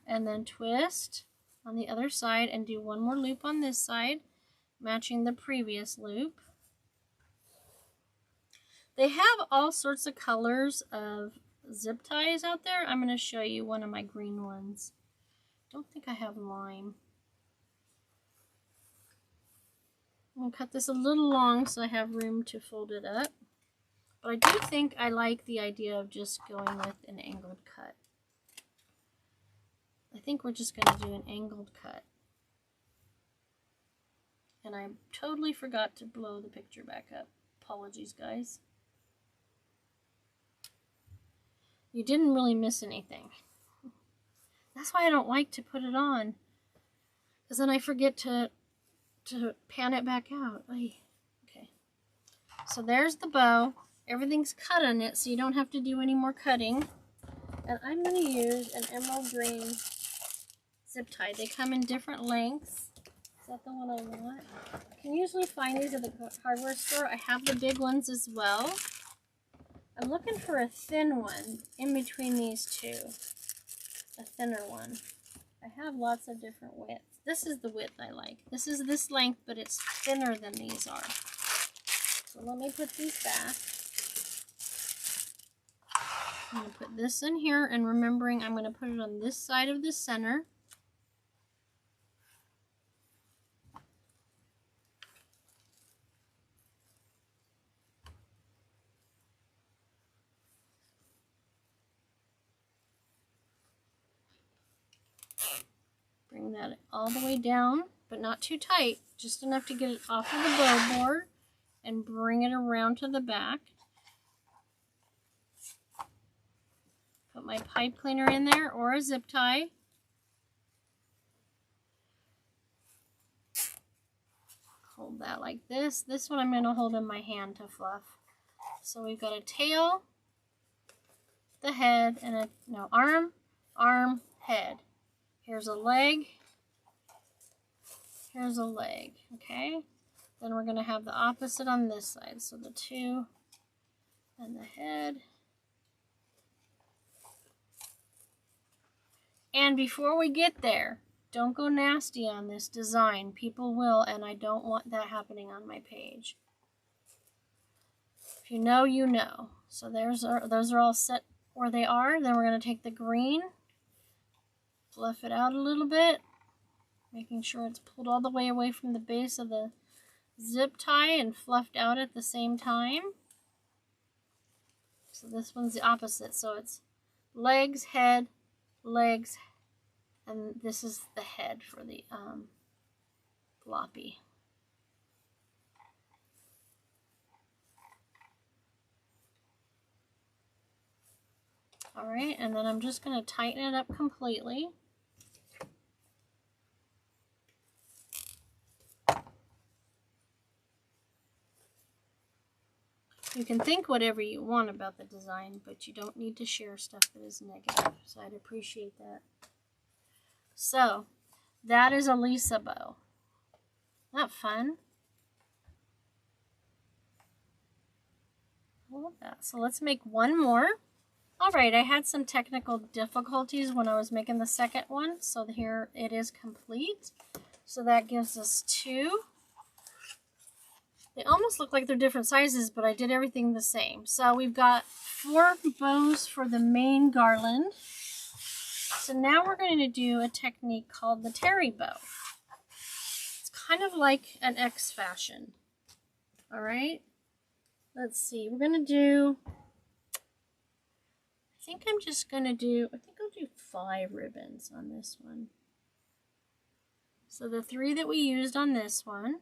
And then twist on the other side and do 1 more loop on this side, matching the previous loop. They have all sorts of colors of zip ties out there. I'm going to show you one of my green ones. Don't think I have lime. I'm going to cut this a little long so I have room to fold it up. But I do think I like the idea of just going with an angled cut. I think we're just going to do an angled cut. And I totally forgot to blow the picture back up. Apologies, guys. You didn't really miss anything. That's why I don't like to put it on. Because then I forget to pan it back out. Okay. So there's the bow. Everything's cut on it, so you don't have to do any more cutting. And I'm going to use an emerald green zip tie. They come in different lengths. Is that the one I want? You can usually find these at the hardware store. I have the big ones as well. I'm looking for a thin one in between these two. A thinner one. I have lots of different widths. This is the width I like. This is this length, but it's thinner than these are. So let me put these back. I'm going to put this in here, and remembering I'm going to put it on this side of the center. Bring that all the way down, but not too tight, just enough to get it off of the bow board, and bring it around to the back. Put my pipe cleaner in there, or a zip tie. hold that like this. This one I'm going to hold in my hand to fluff. So we've got a tail, the head, and a arm, arm, head. Here's a leg. Here's a leg. Okay. Then we're going to have the opposite on this side. So the two and the head. And before we get there, don't go nasty on this design. People will, and I don't want that happening on my page. If you know, you know. So those are all set where they are. Then we're going to take the green, fluff it out a little bit, making sure it's pulled all the way away from the base of the zip tie and fluffed out at the same time. So this one's the opposite. So it's legs, head, legs, and this is the head for the floppy. Alright, and then I'm just going to tighten it up completely. You can think whatever you want about the design, but you don't need to share stuff that is negative. So I'd appreciate that. So, that is a Lisa bow. Not fun? I love that. So let's make one more. Alright, I had some technical difficulties when I was making the second one. So here it is complete. So that gives us two. They almost look like they're different sizes, but I did everything the same. So we've got 4 bows for the main garland. So now we're going to do a technique called the Terri Bow. It's kind of like an X fashion. Alright? Let's see. We're going to do... I think I'll do 5 ribbons on this one. So the 3 that we used on this one.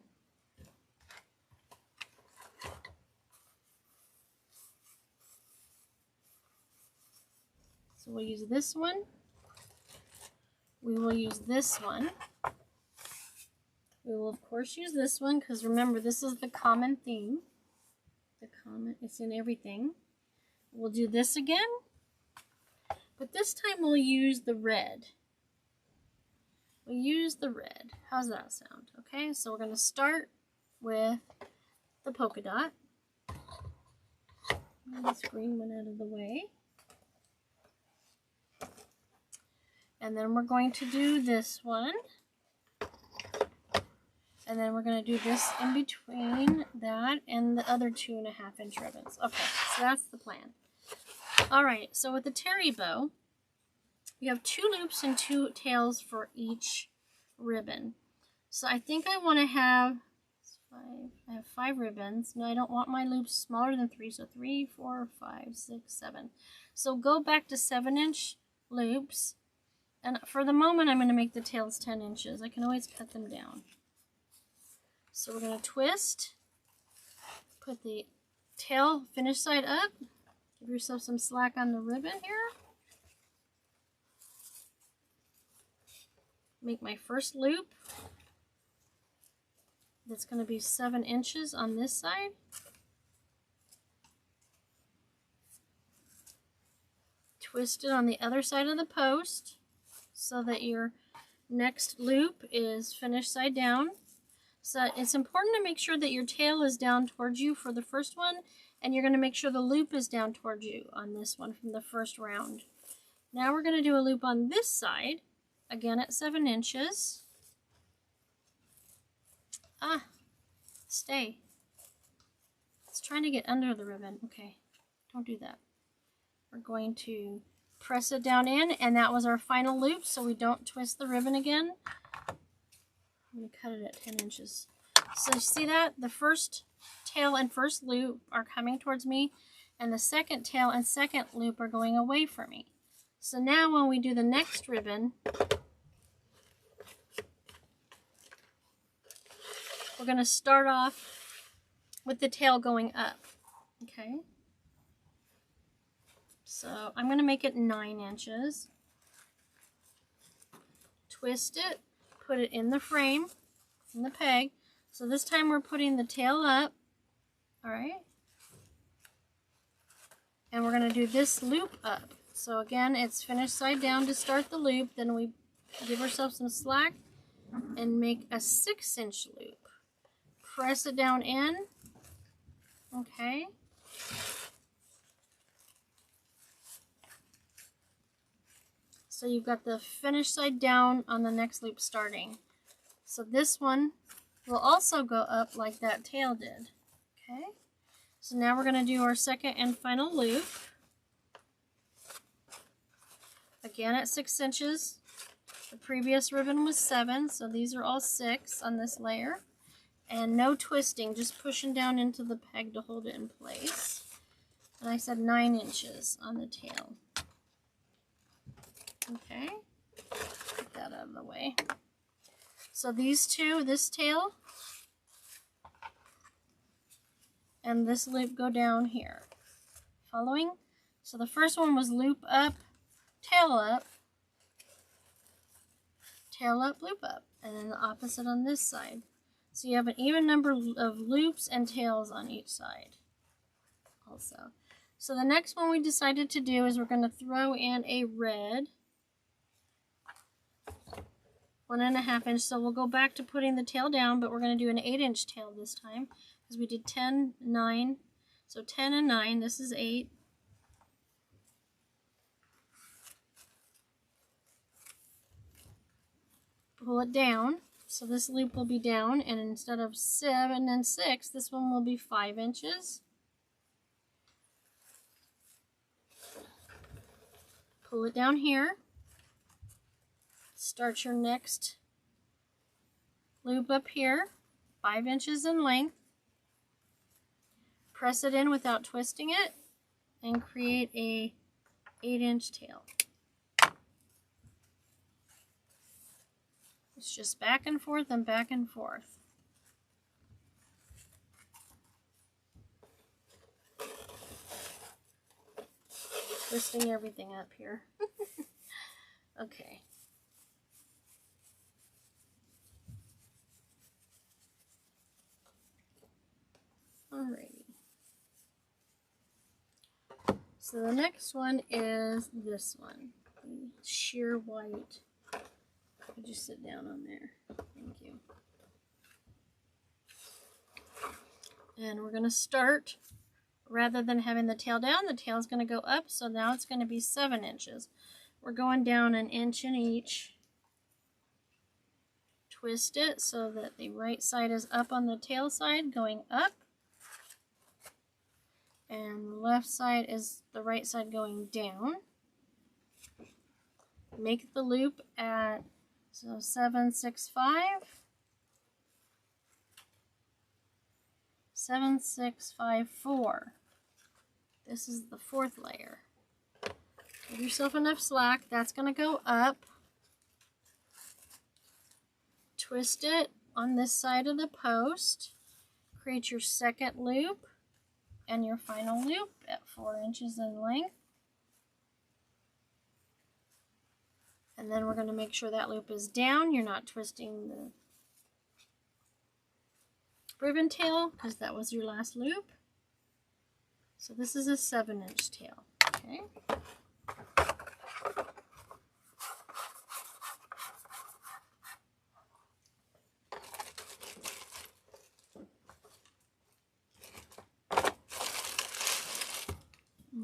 So we'll use this one. We will use this one. We will of course use this one because remember this is the common theme. It's in everything. We'll do this again. But this time we'll use the red. We'll use the red. How's that sound? Okay, so we're going to start with the polka dot. Move this green one out of the way. And then we're going to do this one. And then we're going to do this in between that and the other 2.5 inch ribbons. Okay, so that's the plan. Alright, so with the Terri Bow, you have 2 loops and 2 tails for each ribbon. So I think I want to have 5. I have 5 ribbons. No, I don't want my loops smaller than 3. So 3, 4, 5, 6, 7. So go back to 7-inch loops. And for the moment, I'm going to make the tails 10 inches. I can always cut them down. So we're going to twist. Put the tail finish side up. Give yourself some slack on the ribbon here. Make my first loop. That's going to be 7 inches on this side. Twist it on the other side of the post so that your next loop is finished side down. So it's important to make sure that your tail is down towards you for the first one, and you're going to make sure the loop is down towards you on this one from the first round. Now we're going to do a loop on this side, again at 7 inches. Stay. It's trying to get under the ribbon. Okay, don't do that. We're going to press it down in, and that was our final loop, so we don't twist the ribbon again. I'm going to cut it at 10 inches. So you see that? The first tail and first loop are coming towards me, and the second tail and second loop are going away from me. So now when we do the next ribbon, we're going to start off with the tail going up. Okay? So I'm going to make it 9 inches. Twist it, put it in the frame, in the peg. So this time we're putting the tail up, all right? And we're going to do this loop up. So again, it's finished side down to start the loop, then we give ourselves some slack and make a 6-inch loop. Press it down in, okay? So you've got the finished side down on the next loop starting. So this one will also go up like that tail did, okay? So now we're going to do our second and final loop. Again at 6 inches. The previous ribbon was 7, so these are all 6 on this layer. And no twisting, just pushing down into the peg to hold it in place. And I said 9 inches on the tail. Okay, get that out of the way. So these two, this tail and this loop go down here. Following? So the first one was loop up, tail up, loop up, and then the opposite on this side. So you have an even number of loops and tails on each side also. So the next one we decided to do is we're going to throw in a red 1.5 inch. So we'll go back to putting the tail down, but we're going to do an 8-inch tail this time because we did 10, 9. So 10 and 9, this is 8. Pull it down, so this loop will be down, and instead of 7 and 6, this one will be 5 inches. Pull it down here. Start your next loop up here, 5 inches in length. Press it in without twisting it, and create a 8-inch tail. It's just back and forth and back and forth. Twisting everything up here. Okay. Alrighty. So the next one is this one, the sheer white. Could you sit down on there? Thank you. And we're going to start, rather than having the tail down, the tail is going to go up, so now it's going to be 7 inches. We're going down 1 inch in each. Twist it so that the right side is up on the tail side, going up. And the left side is the right side going down. Make the loop at 7, 6, 5. 7, 6, 5, 4. This is the 4th layer. Give yourself enough slack. That's going to go up. Twist it on this side of the post. Create your second loop and your final loop at 4 inches in length. And then we're going to make sure that loop is down. You're not twisting the ribbon tail because that was your last loop. So this is a 7-inch tail. Okay.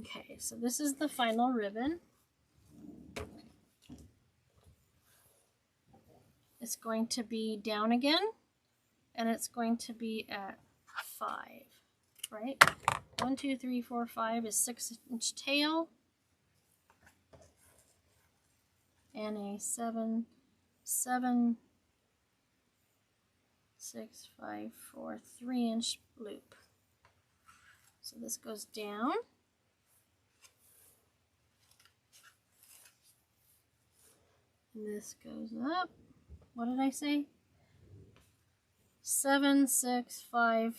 Okay, so this is the final ribbon. It's going to be down again, and it's going to be at 5, right? 1, 2, 3, 4, 5 is 6-inch tail, and a 7, 7, 6, 5, 4, 3-inch loop. So this goes down. And this goes up. What did I say? 7, 6, 5,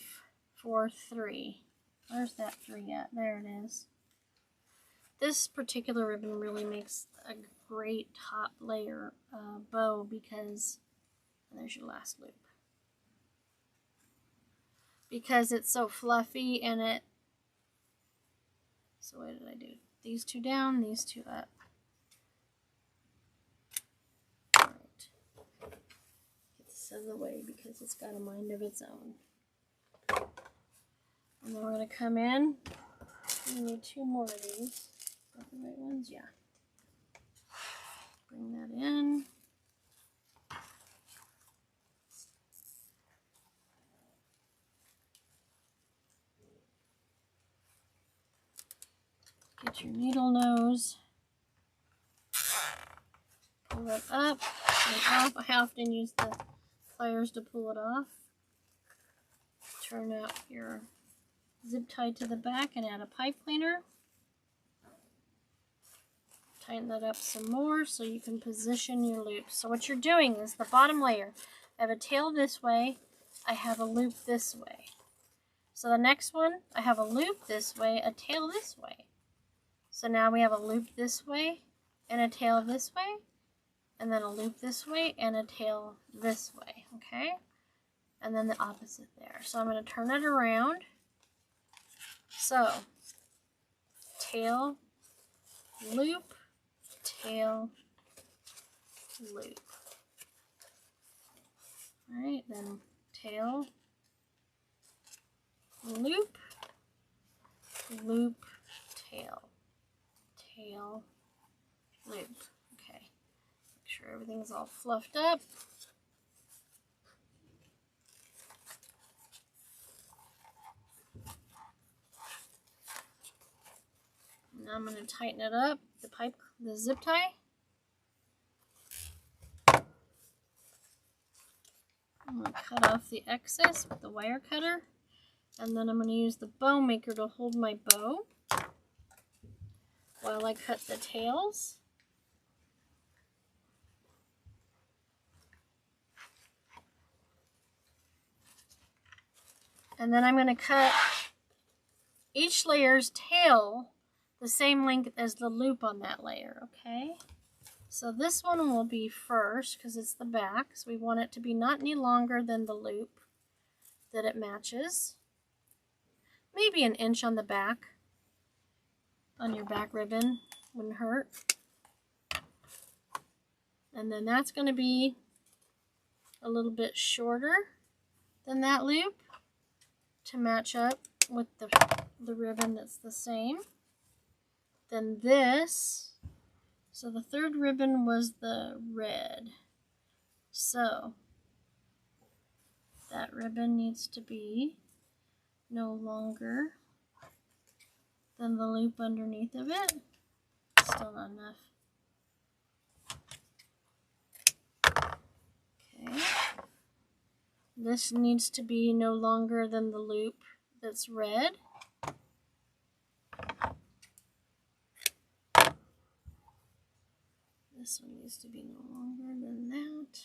4, 3. Where's that 3 at? There it is. This particular ribbon really makes a great top layer bow because there's your last loop. because it's so fluffy and it, so what did I do? These two down, these two up. Alright. Get this out of the way because it's got a mind of its own. And then we're going to come in. We need 2 more of these. Got the right ones? Yeah. Bring that in. Get your needle nose. Pull it up and off. I often use the pliers to pull it off. Turn out your zip tie to the back and add a pipe cleaner. Tighten that up some more so you can position your loops. So what you're doing is the bottom layer. I have a tail this way. I have a loop this way. So the next one, I have a loop this way, a tail this way. So now we have a loop this way and a tail this way. And then a loop this way and a tail this way. Okay? And then the opposite there. So I'm going to turn it around. So, tail, loop, tail, loop. Alright, then tail, loop, loop, tail, tail, loop. Okay, make sure everything's all fluffed up. Now I'm going to tighten it up, the zip tie. I'm going to cut off the excess with the wire cutter. And then I'm going to use the bow maker to hold my bow while I cut the tails. And then I'm going to cut each layer's tail the same length as the loop on that layer, okay? So this one will be first because it's the back. So we want it to be not any longer than the loop that it matches. Maybe an inch on the back, on your back ribbon, wouldn't hurt. And then that's going to be a little bit shorter than that loop to match up with the ribbon that's the same. Then this, so the third ribbon was the red. So that ribbon needs to be no longer than the loop underneath of it. Still not enough. Okay. This needs to be no longer than the loop that's red. This one needs to be no longer than that.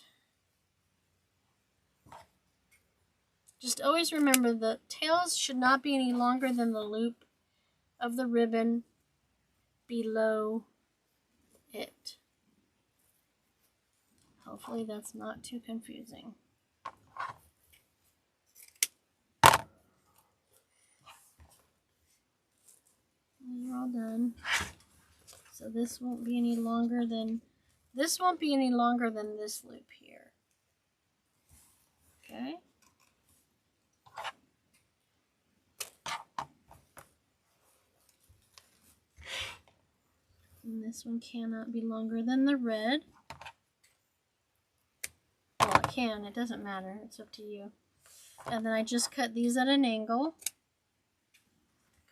Just always remember the tails should not be any longer than the loop of the ribbon below it. Hopefully that's not too confusing. You're all done. So this won't be any longer than this loop here. Okay? And this one cannot be longer than the red. Well, it can, it doesn't matter, it's up to you. And then I just cut these at an angle.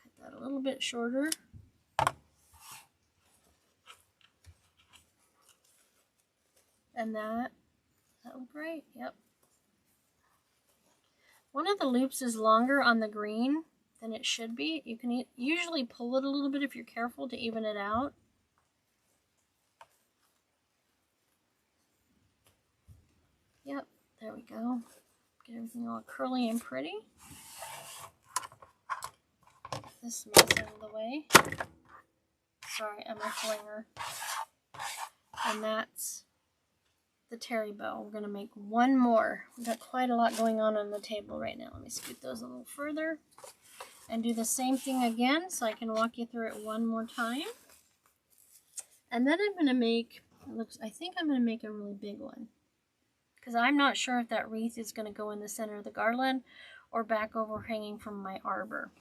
Cut that a little bit shorter. And that look right? Yep. One of the loops is longer on the green than it should be. You can usually pull it a little bit if you're careful to even it out. Yep, there we go. Get everything all curly and pretty. Get this mess out of the way. Sorry, I'm a flinger. And that's the Terri Bow. We're going to make one more. We've got quite a lot going on the table right now. Let me scoot those a little further and do the same thing again so I can walk you through it one more time. And then I'm going to make, I think I'm going to make a really big one, because I'm not sure if that wreath is going to go in the center of the garland or back overhanging from my arbor.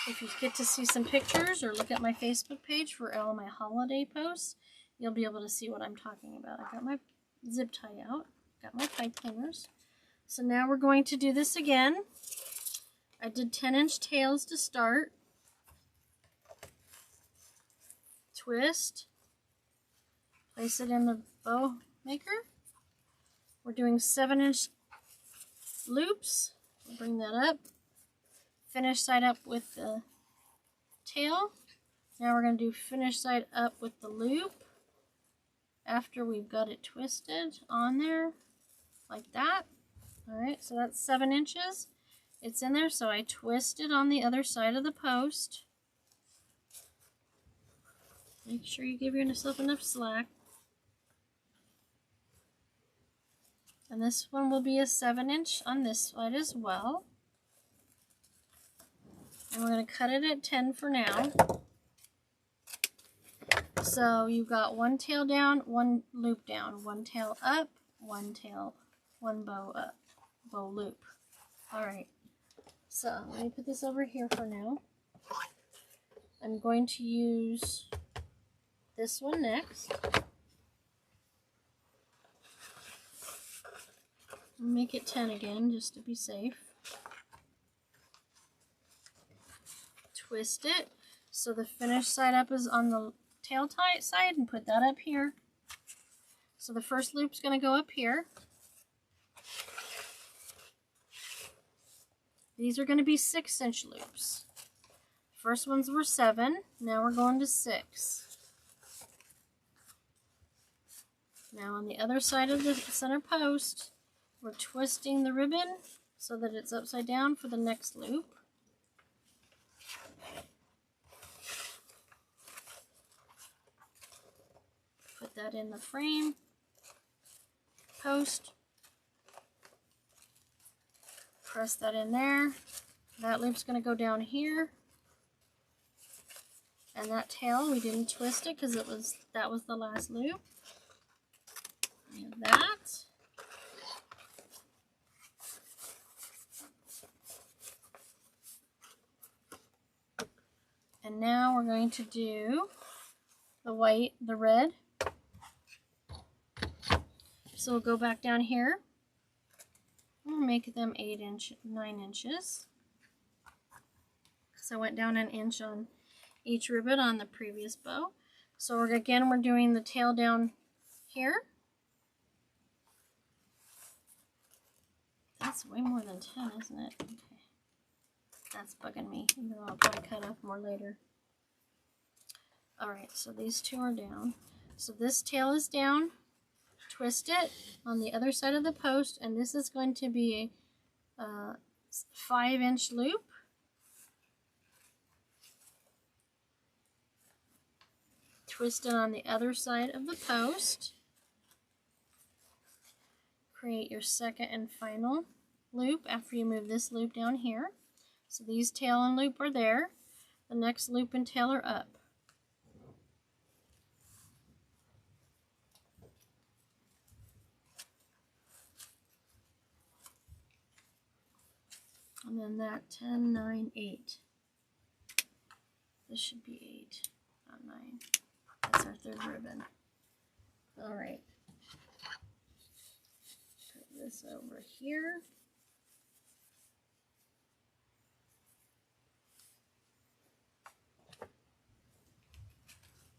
If you get to see some pictures or look at my Facebook page for all my holiday posts, you'll be able to see what I'm talking about. I got my zip tie out, got my pipe cleaners. So now we're going to do this again. I did 10-inch tails to start. Twist. Place it in the bow maker. We're doing 7-inch loops. We'll bring that up. Finish side up with the tail. Now we're going to do finish side up with the loop after we've got it twisted on there like that. Alright, so that's 7 inches. It's in there, so I twist it on the other side of the post. Make sure you give yourself enough slack. And this one will be a 7-inch on this side as well. And we're going to cut it at 10 for now. So you've got one tail down, one loop down, one tail up, one tail, one bow up, bow loop. Alright, so let me put this over here for now. I'm going to use this one next. Make it 10 again just to be safe. Twist it so the finished side up is on the tail tie side, and put that up here. So the first loop's going to go up here. These are going to be 6-inch loops. First ones were 7, now we're going to 6. Now on the other side of the center post, we're twisting the ribbon so that it's upside down for the next loop. Put that in the frame, post, press that in there. That loop's going to go down here. And that tail, we didn't twist it because that was the last loop. And that. And now we're going to do the red. So we'll go back down here. We'll make them 9 inches. So I went down an inch on each ribbon on the previous bow. So we're doing the tail down here. That's way more than 10, isn't it? Okay. That's bugging me, even though I'll probably cut off more later. Alright, so these two are down. So this tail is down. Twist it on the other side of the post, and this is going to be a 5-inch loop. Twist it on the other side of the post. Create your second and final loop after you move this loop down here. So these tail and loop are there. The next loop and tail are up. And then that 10, 9, 8. This should be 8, not 9. That's our third ribbon. Alright. Put this over here.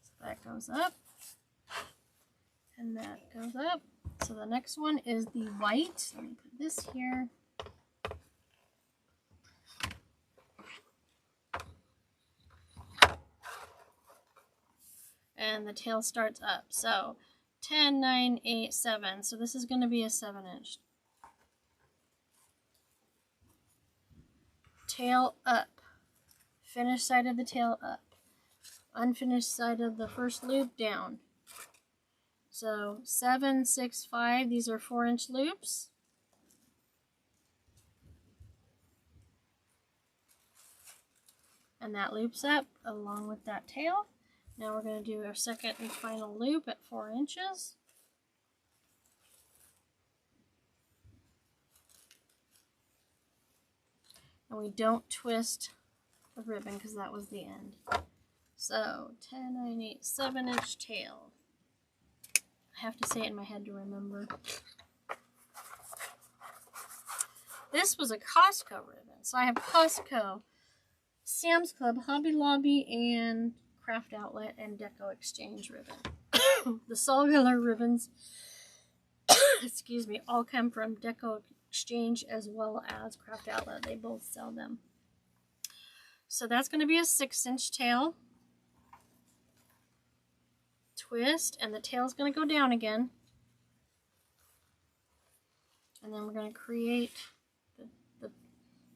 So that goes up. And that goes up. So the next one is the white. Let me put this here. And the tail starts up. So 10, 9, 8, 7. So this is going to be a 7-inch. Tail up. Finished side of the tail up. Unfinished side of the first loop down. So 7, 6, 5, these are 4-inch loops. And that loops up along with that tail. Now we're going to do our second and final loop at 4 inches. And we don't twist the ribbon because that was the end. So 10, 9, 8, 7-inch tail. I have to say it in my head to remember. This was a Costco ribbon. So I have Costco, Sam's Club, Hobby Lobby, and Craft Outlet, and Deco Exchange ribbon. The cellular ribbons, excuse me, all come from Deco Exchange as well as Craft Outlet. They both sell them. So that's going to be a 6-inch tail. Twist, and the tail's going to go down again. And then we're going to create the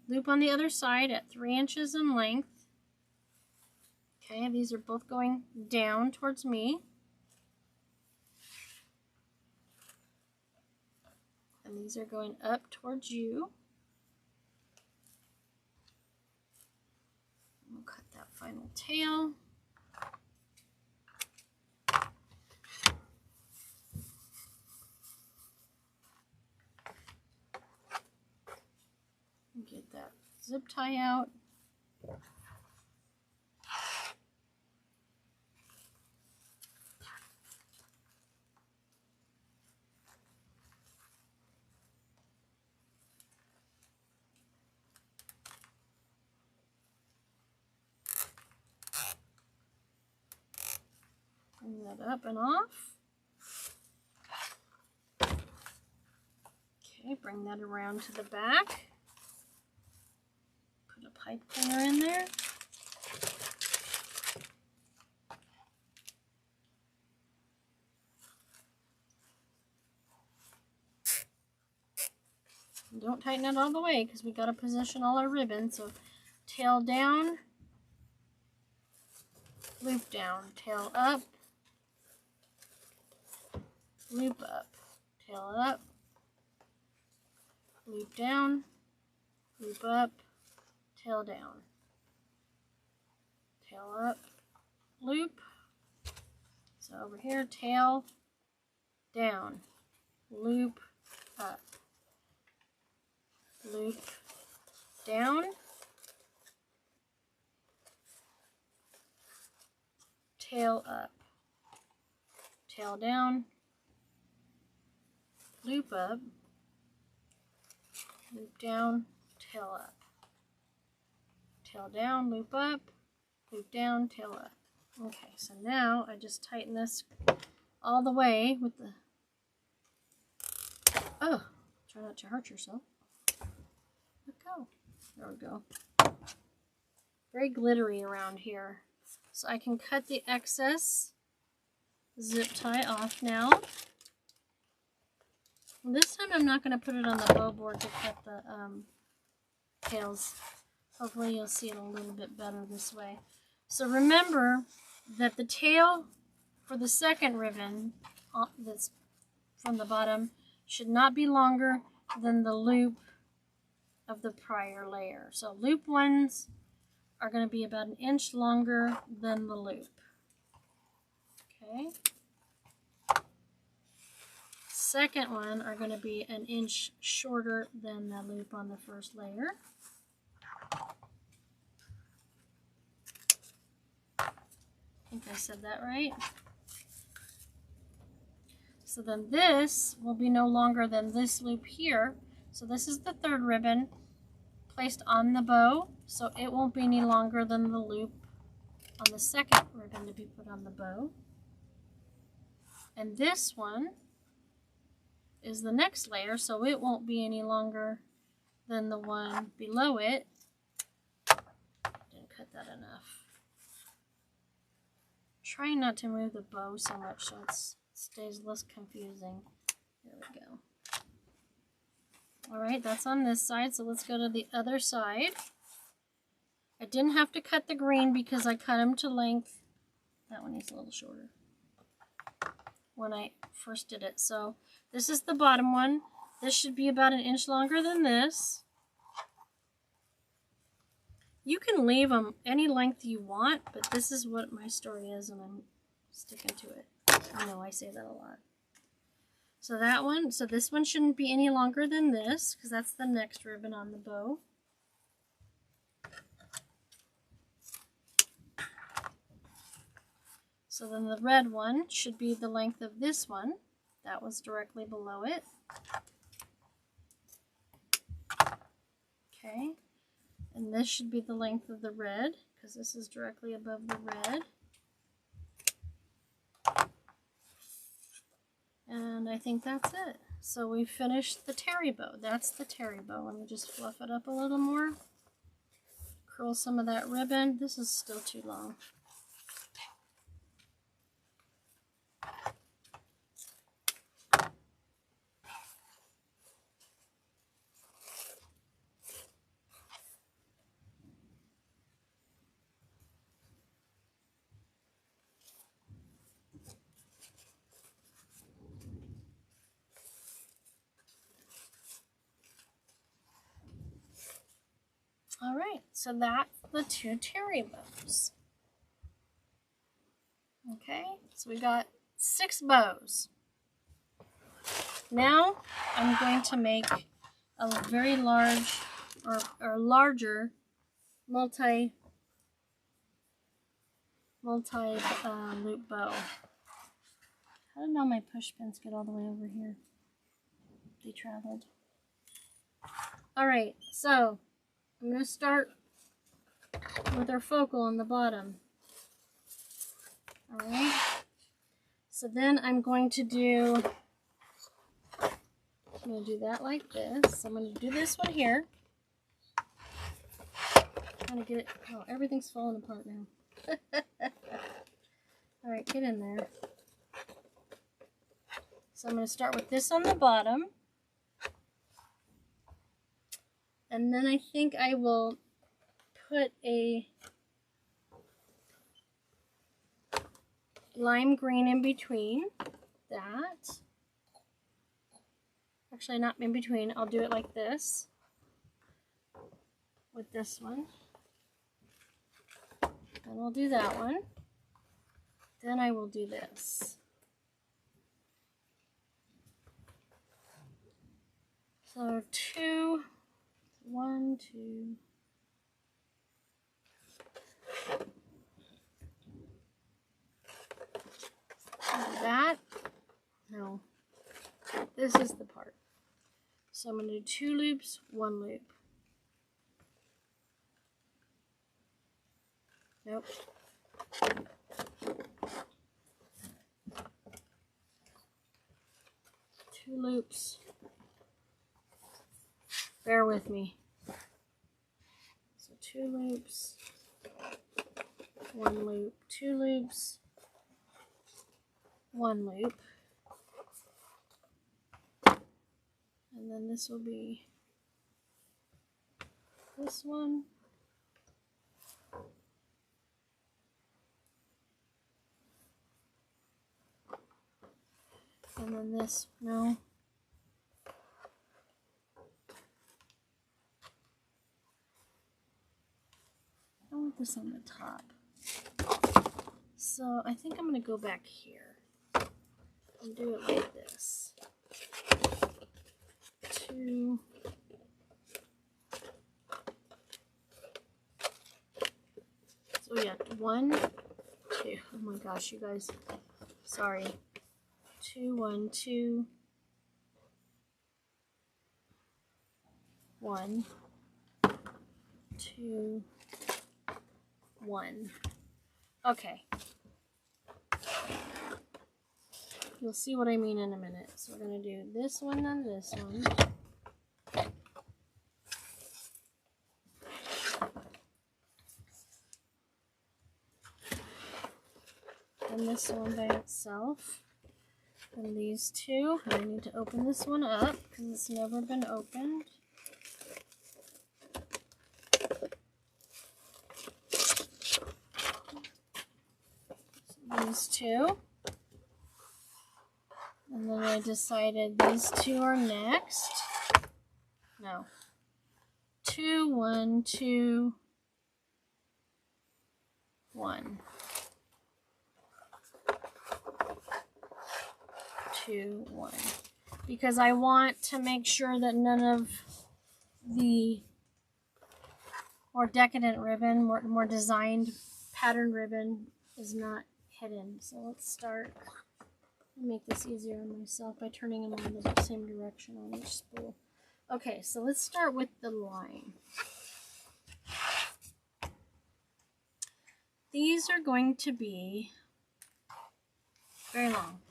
loop on the other side at 3 inches in length. Okay, these are both going down towards me. And these are going up towards you. We'll cut that final tail. Get that zip tie out. Bring that up and off. Okay, bring that around to the back. Put a pipe cleaner in there. And don't tighten it all the way because we got to position all our ribbons. So tail down, loop down, tail up, loop up, tail up, loop down, loop up, tail down, tail up, loop. So over here, tail down, loop up, loop down, tail up, tail down, loop up, loop down, tail up, tail down, loop up, loop down, tail up. Okay, so now I just tighten this all the way with the, oh, try not to hurt yourself. Let go. There we go. Very glittery around here. So I can cut the excess zip tie off now. This time I'm not going to put it on the bow board to cut the tails. Hopefully you'll see it a little bit better this way. So remember that the tail for the second ribbon that's from the bottom should not be longer than the loop of the prior layer. So loop ones are going to be about 1 inch longer than the loop. Okay. Second one are going to be 1 inch shorter than the loop on the first layer. I think I said that right. So then this will be no longer than this loop here. So this is the third ribbon placed on the bow. So it won't be any longer than the loop on the second ribbon to be put on the bow. And this one is the next layer, so it won't be any longer than the one below it. Didn't cut that enough. Try not to move the bow so much so it stays less confusing. There we go. Alright, that's on this side, so let's go to the other side. I didn't have to cut the green because I cut them to length. That one is a little shorter. when I first did it. So this is the bottom one. This should be about 1 inch longer than this. You can leave them any length you want, but this is what my story is, and I'm sticking to it. I know I say that a lot. So that one, so this one shouldn't be any longer than this, because that's the next ribbon on the bow. So then the red one should be the length of this one. That was directly below it. Okay. And this should be the length of the red, because this is directly above the red. And I think that's it. So we finished the Terri Bow. That's the Terri Bow. Let me just fluff it up a little more. Curl some of that ribbon. This is still too long. All right, so that's the 2 Terri Bows. Okay, so we got 6 bows. Now I'm going to make a very large or larger multi loop bow. How did all my push pins get all the way over here? They traveled. All right, so I'm going to start with our focal on the bottom. All right. So then I'm going to do that like this. I'm going to do this one here. Trying to get it. Oh, everything's falling apart now. All right, get in there. So I'm going to start with this on the bottom. And then I think I will put a lime green in between that. Actually, not in between. I'll do it like this with this one. Then I'll do that one. Then I will do this. So 2, 1, 2. That, no, this is the part. So I'm going to do 2 loops, 1 loop. Nope. Two loops. Bear with me. So 2 loops, 1 loop, 2 loops, 1 loop. And then this will be this one. And then this, no. I want this on the top. So I think I'm going to go back here and do it like this. 2. So yeah, 1, 2. Oh my gosh, you guys. Sorry. 2, 1, 2. 1, 2, 1. Okay. You'll see what I mean in a minute. So we're going to do this one and this one. And this one by itself. And these 2. And I need to open this one up because it's never been opened. So these 2. then I decided these two are next. No. 2, 1, 2, 1. 2, 1. Because I want to make sure that none of the more decadent ribbon, more designed pattern ribbon is not hidden. So let's start. Make this easier on myself by turning them in the same direction on each spool. Okay, so let's start with the line. These are going to be very long.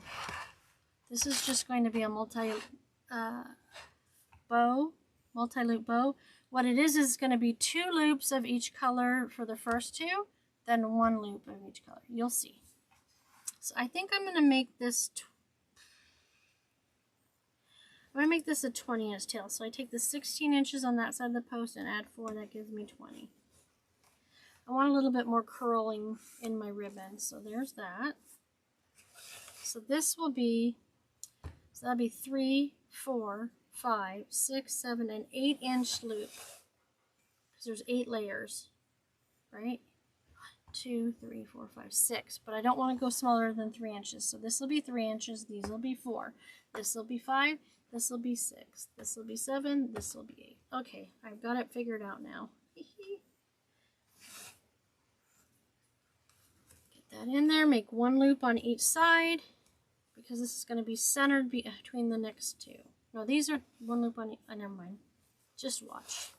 This is just going to be a multi-loop bow. What it is going to be 2 loops of each color for the first 2, then 1 loop of each color. You'll see. So I think I'm going to make this a 20-inch tail. So I take the 16 inches on that side of the post and add 4. That gives me 20. I want a little bit more curling in my ribbon. So there's that. So this will be, so that'll be 3, 4, 5, 6, 7, and 8-inch loop. Because there's 8 layers, right? 2, 3, 4, 5, 6. But I don't want to go smaller than 3 inches. So this will be 3 inches. These will be 4. This will be 5. This will be 6. This will be 7. This will be 8. Okay, I've got it figured out now. Get that in there. Make 1 loop on each side because this is going to be centered between the next 2. No, these are 1 loop on each. Oh, never mind. Just watch.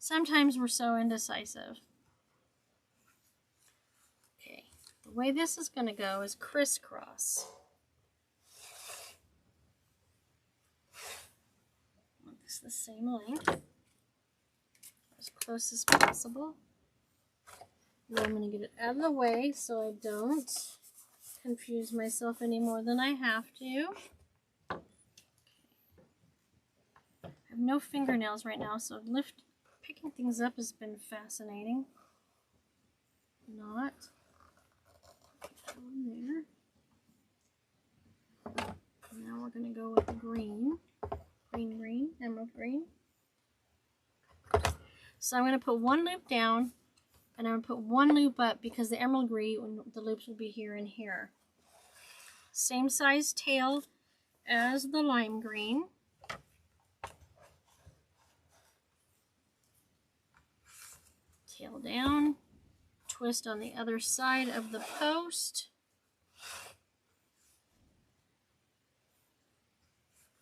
Sometimes we're so indecisive. Okay, the way this is going to go is crisscross. It's the same length, as close as possible. Now I'm going to get it out of the way so I don't confuse myself any more than I have to. I have no fingernails right now, so picking things up has been fascinating. Not. Put that one there. Now we're going to go with the green. Green, emerald green. So I'm going to put 1 loop down and I'm going to put 1 loop up because the emerald green, the loops will be here and here. Same size tail as the lime green. Tail down, twist on the other side of the post.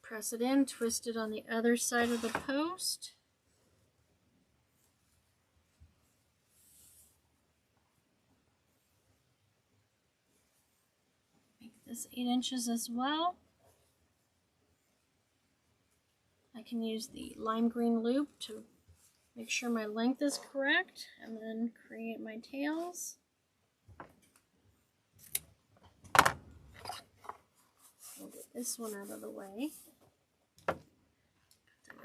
Press it in, twist it on the other side of the post. Make this 8 inches as well. I can use the lime green loop to make sure my length is correct and then create my tails. We'll get this one out of the way.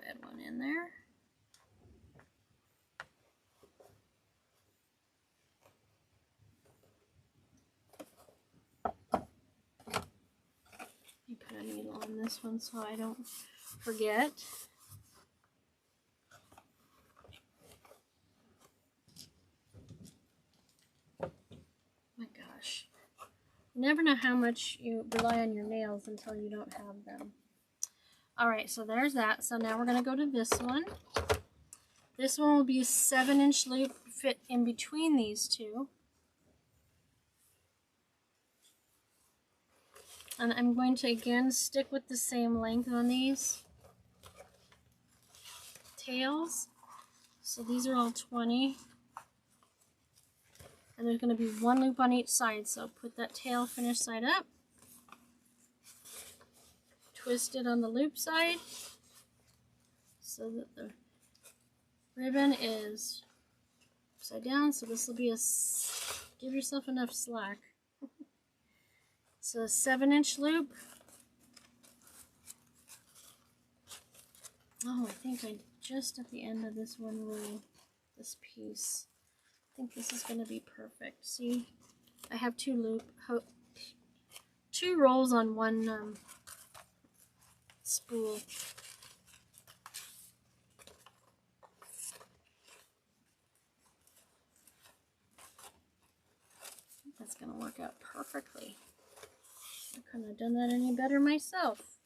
Red one in there. You put a needle on this one so I don't forget. My gosh. You never know how much you rely on your nails until you don't have them. Alright, so there's that. So now we're going to go to this one. This one will be a 7-inch loop fit in between these two. And I'm going to again stick with the same length on these tails. So these are all 20. And there's going to be 1 loop on each side. So put that tail finish side up. Twist it on the loop side so that the ribbon is upside down. So this will be give yourself enough slack. So a 7-inch loop. Oh, I think I just at the end of this one row, this piece. I think this is going to be perfect. See, I have 2 2 rolls on one spool. That's going to work out perfectly. I couldn't have done that any better myself.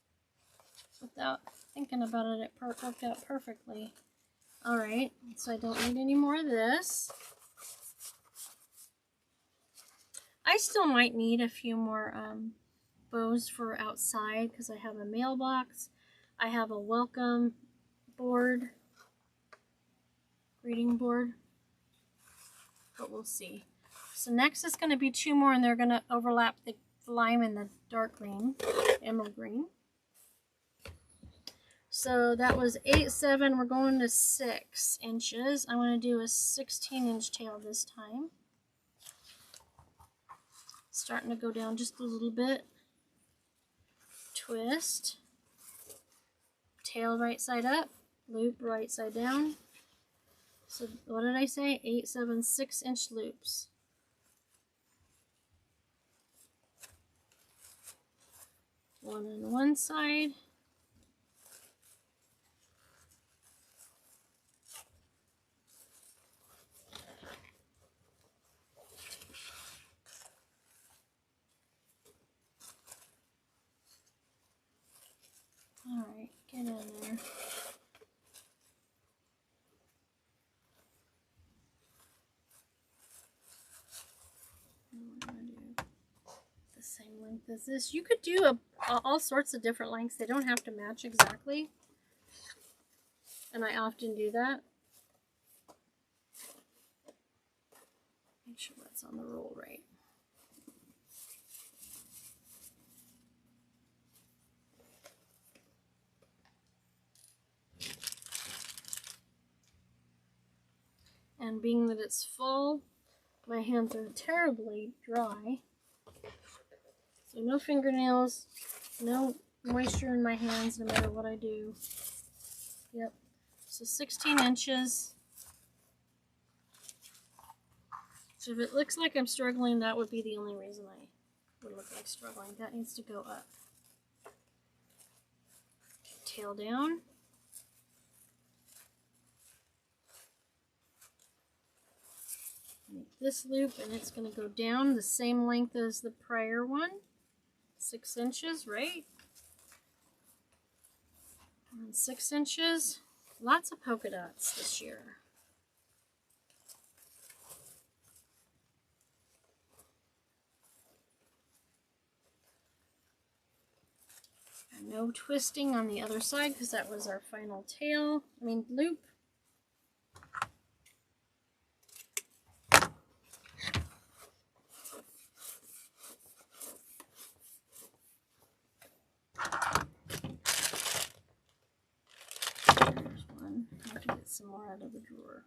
Without thinking about it, it worked out perfectly. Alright, so I don't need any more of this. I still might need a few more bows for outside because I have a mailbox. I have a welcome board, greeting board, but we'll see. So next is going to be 2 more, and they're going to overlap the lime and the dark green, emerald green. So that was 8, 7. We're going to 6 inches. I want to do a 16-inch tail this time. Starting to go down just a little bit. Twist. Tail right side up. Loop right side down. So what did I say? 8, 7, 6-inch loops. One on one side. Alright, get in there. I'm going to do the same length as this. You could do all sorts of different lengths. They don't have to match exactly. And I often do that. Make sure that's on the roll right. And being that it's fall, my hands are terribly dry. So no fingernails, no moisture in my hands no matter what I do. Yep. So 16 inches. So if it looks like I'm struggling, that would be the only reason I would look like struggling. That needs to go up. Tail down. Make this loop, and it's going to go down the same length as the prior one. 6 inches, right? And 6 inches. Lots of polka dots this year. And no twisting on the other side because that was our final tail. Loop. I have to get some more out of the drawer.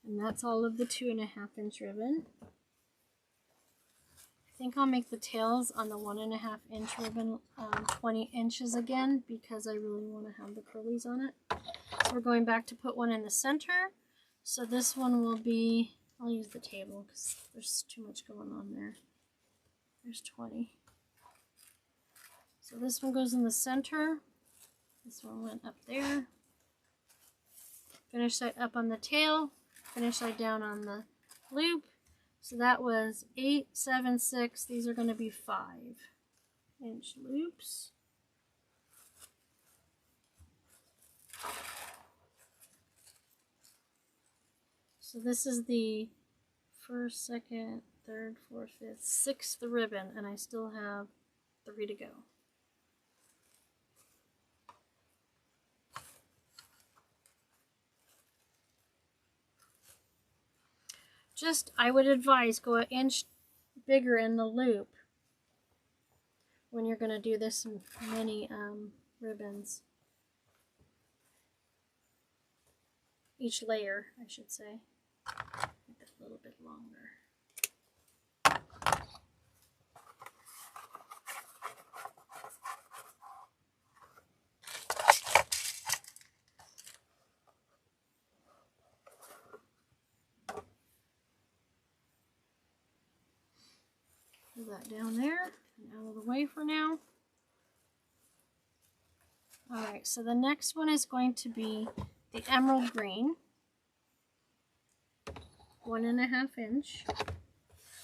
And that's all of the 2.5-inch ribbon. I think I'll make the tails on the 1.5-inch ribbon 20 inches again because I really want to have the curlies on it. So we're going back to put one in the center. So this one will be, I'll use the table because there's too much going on there. There's 20. So this one goes in the center. This one went up there. Finish that up on the tail. Finish that down on the loop. So that was 8, 7, 6. These are going to be 5-inch loops. So this is the first, second, third, fourth, fifth, 6th ribbon, and I still have 3 to go. I would advise go an inch bigger in the loop when you're going to do this many ribbons. Each layer, I should say. Make it a little bit longer. Put that down there and out of the way for now. Alright, so the next one is going to be the emerald green. 1.5 inch.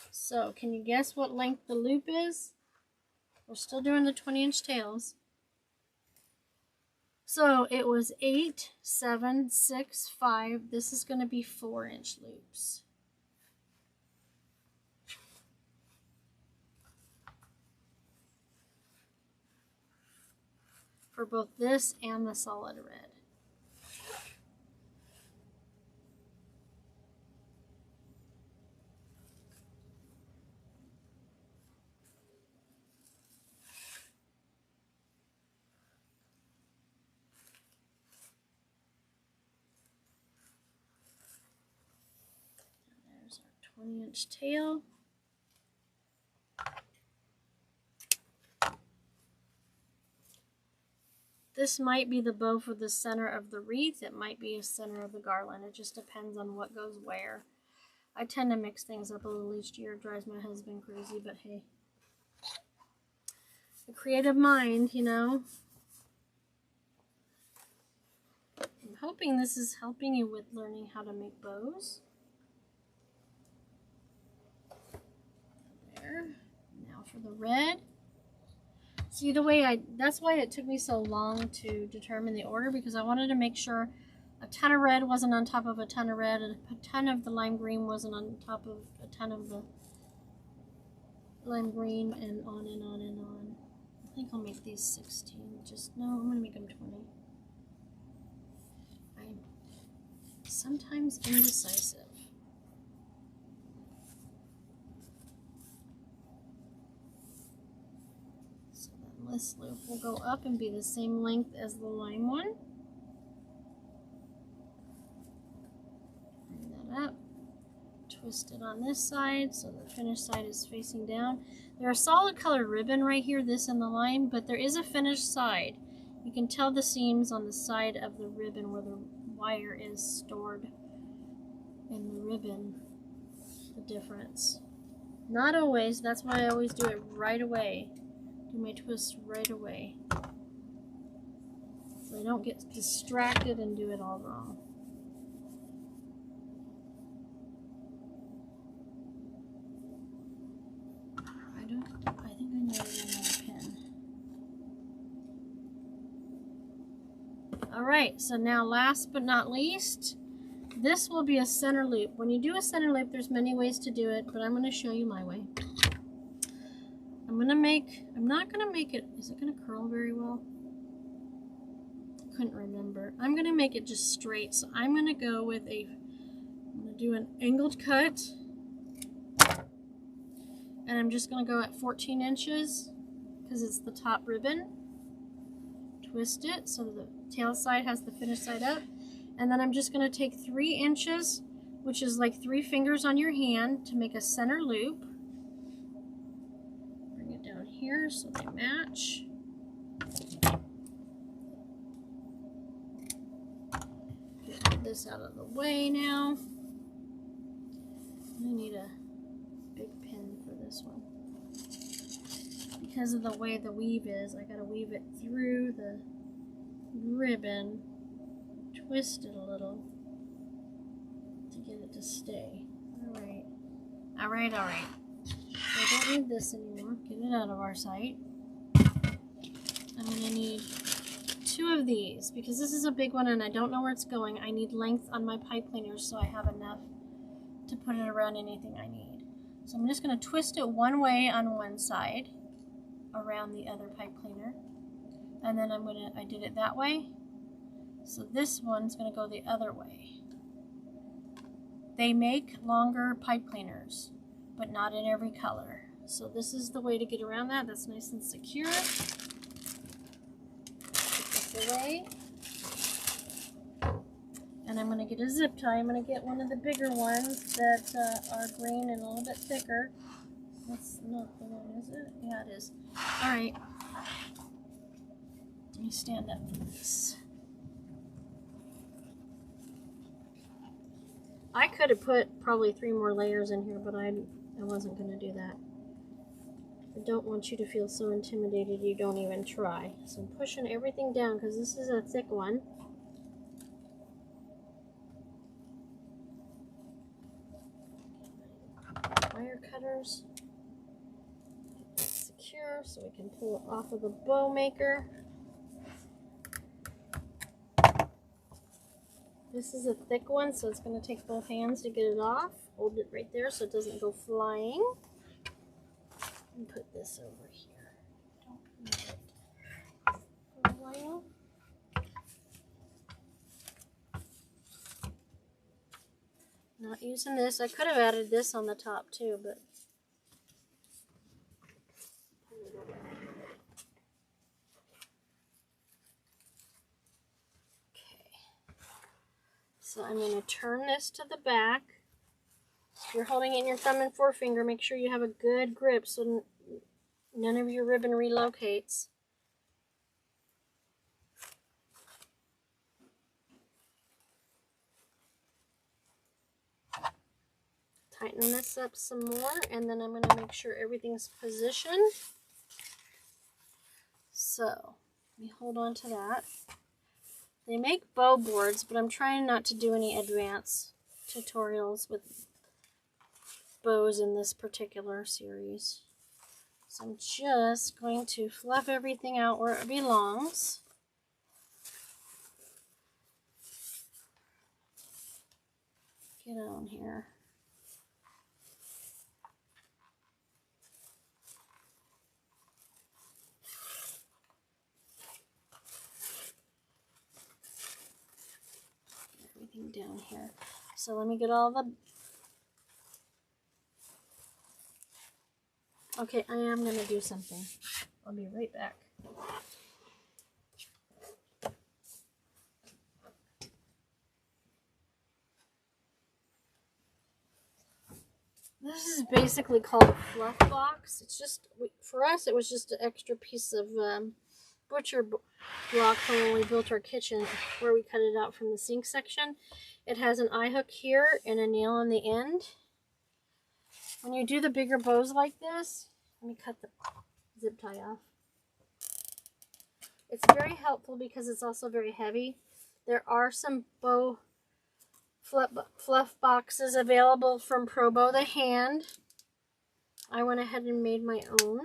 So, can you guess what length the loop is? We're still doing the 20-inch tails. So, it was 8, 7, 6, 5. This is going to be 4-inch loops. For both this and the solid red. There's our 20-inch tail. This might be the bow for the center of the wreath. It might be a center of the garland. It just depends on what goes where. I tend to mix things up a little each year. It drives my husband crazy, but hey. The creative mind, you know. I'm hoping this is helping you with learning how to make bows. There. Now for the red. See, the way that's why it took me so long to determine the order, because I wanted to make sure a ton of red wasn't on top of a ton of red, and a ton of the lime green wasn't on top of a ton of the lime green, and on and on and on. I think I'll make these 16. No, I'm going to make them 20. I'm sometimes indecisive. This loop will go up and be the same length as the lime one. Bring that up. Twist it on this side so the finished side is facing down. There's a solid colored ribbon right here, this and the lime, but there is a finished side. You can tell the seams on the side of the ribbon where the wire is stored in the ribbon, the difference. Not always, that's why I always do it right away. Do my twist right away, so I don't get distracted and do it all wrong. I think I need another pin. Alright, so now last but not least, this will be a center loop. When you do a center loop, there's many ways to do it, but I'm going to show you my way. I'm not going to make it, is it going to curl very well? I couldn't remember. I'm going to make it just straight. So I'm going to go with I'm going to do an angled cut. And I'm just going to go at 14 inches because it's the top ribbon. Twist it so the tail side has the finished side up. And then I'm just going to take 3 inches, which is like 3 fingers on your hand, to make a center loop. Here so they match. Get this out of the way now. I need a big pin for this one. Because of the way the weave is, I gotta weave it through the ribbon, twist it a little to get it to stay. Alright. Alright, alright. So I don't need this anymore. Get it out of our sight. I'm going to need 2 of these because this is a big one and I don't know where it's going. I need length on my pipe cleaners so I have enough to put it around anything I need. So I'm just going to twist it one way on one side around the other pipe cleaner. And then I did it that way. So this one's going to go the other way. They make longer pipe cleaners, but not in every color. So this is the way to get around that. That's nice and secure. Put this away. And I'm going to get a zip tie. I'm going to get one of the bigger ones that are green and a little bit thicker. That's not the one, is it? Yeah, it is. Alright. Let me stand up for this. I could have put probably 3 more layers in here, but I wasn't going to do that. I don't want you to feel so intimidated you don't even try. So I'm pushing everything down because this is a thick one. Wire cutters. Get that secure so we can pull it off of the bow maker. This is a thick one, so it's going to take both hands to get it off. Hold it right there so it doesn't go flying. And put this over here. Don't need it for a while. Not using this. I could have added this on the top too, but so I'm going to turn this to the back. If you're holding it in your thumb and forefinger, make sure you have a good grip so none of your ribbon relocates. Tighten this up some more, and then I'm going to make sure everything's positioned. So, let me hold on to that. They make bow boards, but I'm trying not to do any advanced tutorials with bows in this particular series. So I'm just going to fluff everything out where it belongs. Get on here. Everything down here. So let me get all the... Okay, I am going to do something. I'll be right back. This is basically called a fluff box. It's just, for us, it was just an extra piece of butcher block from when we built our kitchen, where we cut it out from the sink section. It has an eye hook here and a nail on the end. When you do the bigger bows like this, let me cut the zip tie off. It's very helpful because it's also very heavy. There are some bow fluff boxes available from Pro Bow the Hand. I went ahead and made my own.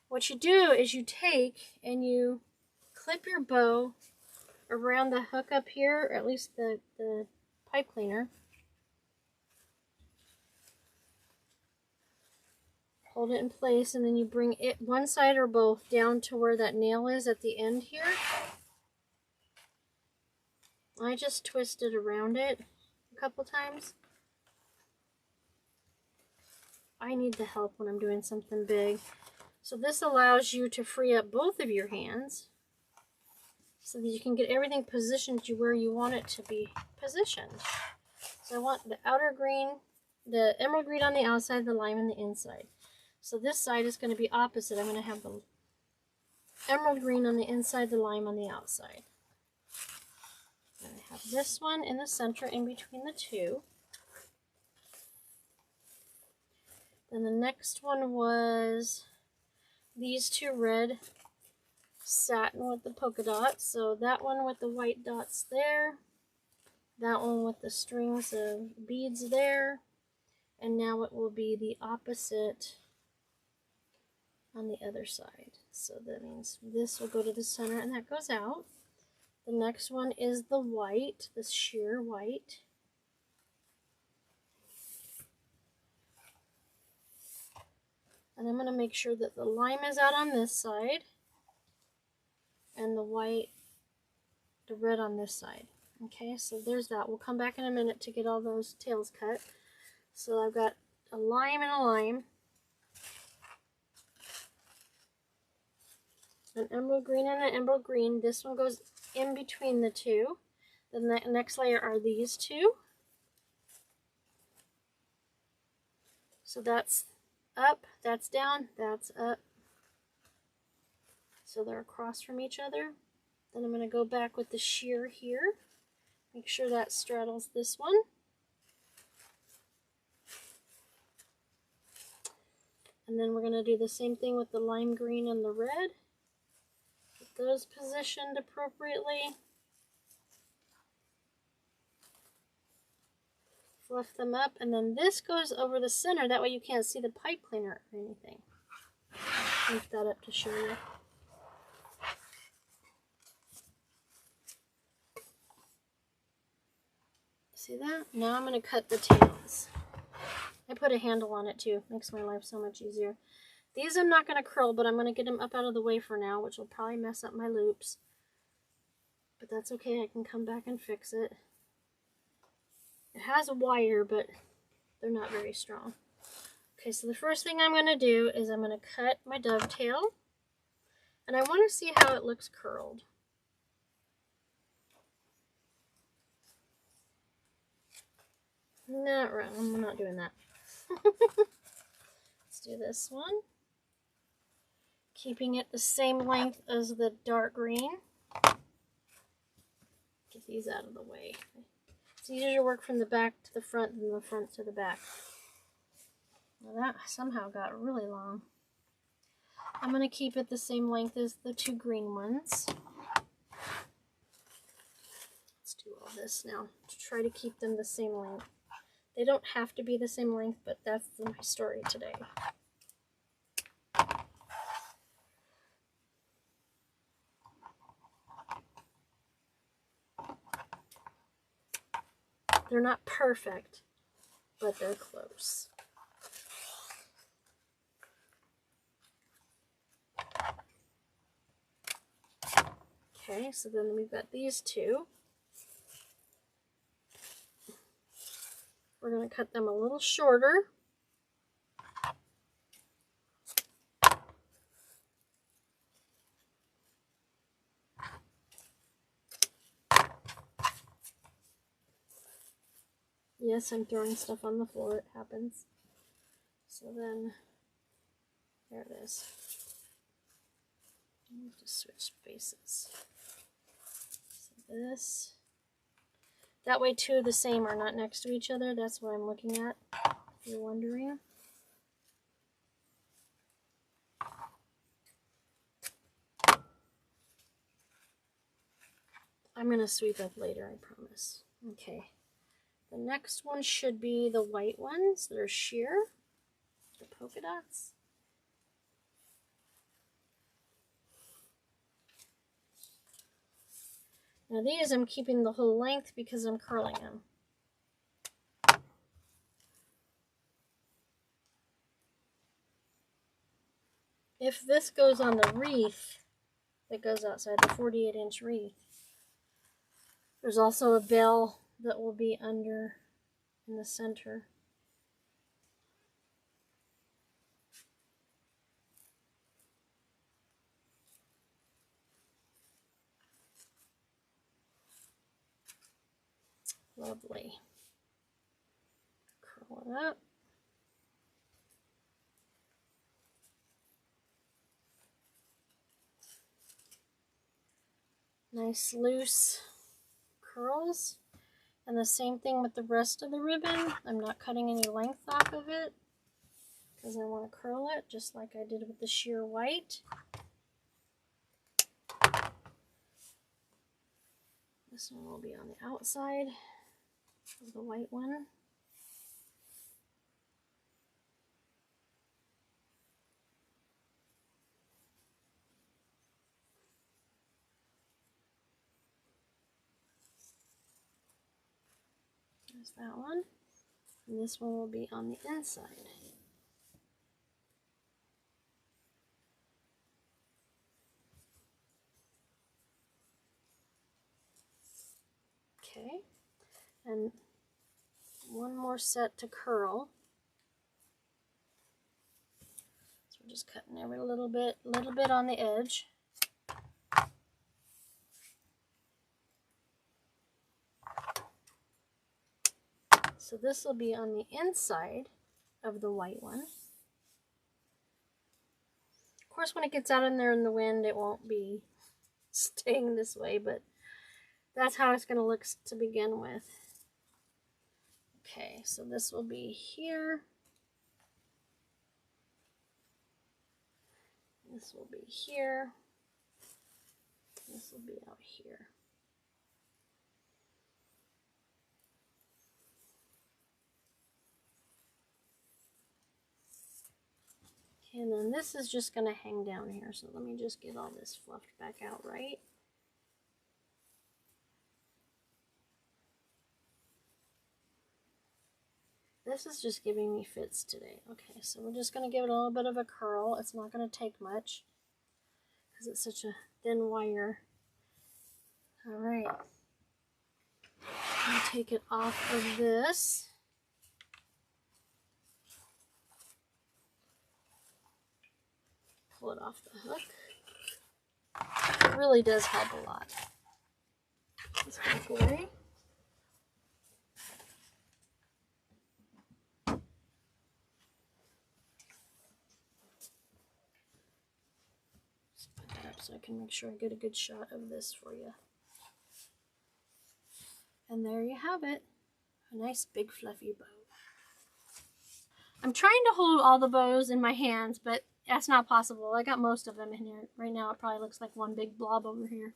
What you do is you take and you clip your bow around the hook up here, or at least the pipe cleaner. Hold it in place, and then you bring it one side or both down to where that nail is at the end here. I just twisted around it a couple times. I need the help when I'm doing something big. So this allows you to free up both of your hands so that you can get everything positioned to where you want it to be positioned. So I want the outer green, the emerald green on the outside, the lime on the inside. So this side is going to be opposite. I'm going to have the emerald green on the inside, the lime on the outside. I have this one in the center in between the two. Then the next one was these two red satin with the polka dots. So that one with the white dots there. That one with the strings of beads there. And now it will be the opposite on the other side. So that means this will go to the center and that goes out. The next one is the white, the sheer white. And I'm going to make sure that the lime is out on this side and the white, the red on this side. Okay, so there's that. We'll come back in a minute to get all those tails cut. So I've got a lime and a lime. An emerald green and an emerald green. This one goes in between the two. The next layer are these two. So that's up, that's down, that's up. So they're across from each other. Then I'm going to go back with the sheer here. Make sure that straddles this one. And then we're going to do the same thing with the lime green and the red. Get those positioned appropriately. Fluff them up, and then this goes over the center. That way you can't see the pipe cleaner or anything. Lift that up to show you. See that? Now I'm going to cut the tails. I put a handle on it too. Makes my life so much easier. These I'm not going to curl, but I'm going to get them up out of the way for now, which will probably mess up my loops. But that's okay. I can come back and fix it. It has a wire, but they're not very strong. Okay, so the first thing I'm going to do is I'm going to cut my dovetail. And I want to see how it looks curled. Not right. I'm not doing that. Let's do this one. Keeping it the same length as the dark green. Get these out of the way. It's easier to work from the back to the front than the front to the back. Well, that somehow got really long. I'm going to keep it the same length as the two green ones. Let's do all this now to try to keep them the same length. They don't have to be the same length, but that's my story today. They're not perfect, but they're close. Okay, so then we've got these two. We're going to cut them a little shorter. Yes, I'm throwing stuff on the floor. It happens. So then, there it is. I need to switch faces. So this. That way two of the same are not next to each other. That's what I'm looking at, if you're wondering. I'm going to sweep up later, I promise. Okay. The next one should be the white ones that are sheer, the polka dots. Now these I'm keeping the whole length because I'm curling them. If this goes on the wreath that goes outside, the 48-inch wreath, there's also a bell that will be under in the center. Lovely. Curl it up. Nice loose curls. And the same thing with the rest of the ribbon. I'm not cutting any length off of it because I want to curl it just like I did with the sheer white. This one will be on the outside of the white one. There's that one. And this one will be on the inside. Okay. And one more set to curl. So we're just cutting every little bit on the edge. So this will be on the inside of the white one. Of course, when it gets out in there in the wind, it won't be staying this way, but that's how it's going to look to begin with. Okay, so this will be here. This will be here. This will be out here. Okay, and then this is just going to hang down here. So let me just get all this fluffed back out right. This is just giving me fits today. Okay, so we're just going to give it a little bit of a curl. It's not going to take much because it's such a thin wire. All right. I'll take it off of this. Pull it off the hook. It really does help a lot. Let's back away. So I can make sure I get a good shot of this for you. And there you have it. A nice big fluffy bow. I'm trying to hold all the bows in my hands, but that's not possible. I got most of them in here. Right now it probably looks like one big blob over here.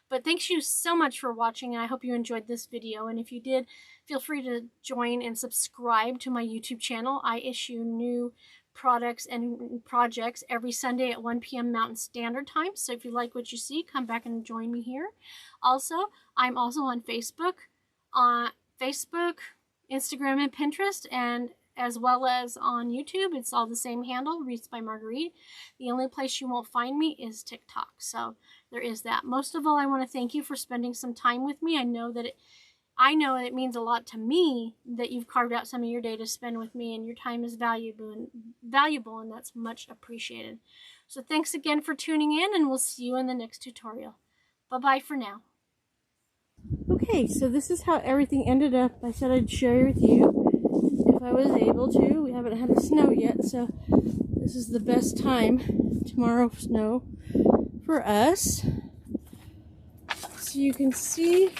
But thanks you so much for watching, and I hope you enjoyed this video. And if you did, feel free to join and subscribe to my YouTube channel. I issue new products and projects every Sunday at 1 p.m. Mountain Standard Time. So if you like what you see, come back and join me here. Also, I'm also on Facebook, Instagram, and Pinterest, and as well as on YouTube. It's all the same handle, Wreaths by Marguerite. The only place you won't find me is TikTok. So there is that. Most of all, I want to thank you for spending some time with me. I know that it means a lot to me that you've carved out some of your day to spend with me, and your time is valuable, and that's much appreciated. So thanks again for tuning in, and we'll see you in the next tutorial. Bye-bye for now. Okay, so this is how everything ended up. I said I'd share with you if I was able to. We haven't had a snow yet, so this is the best time. Tomorrow snow for us. So you can see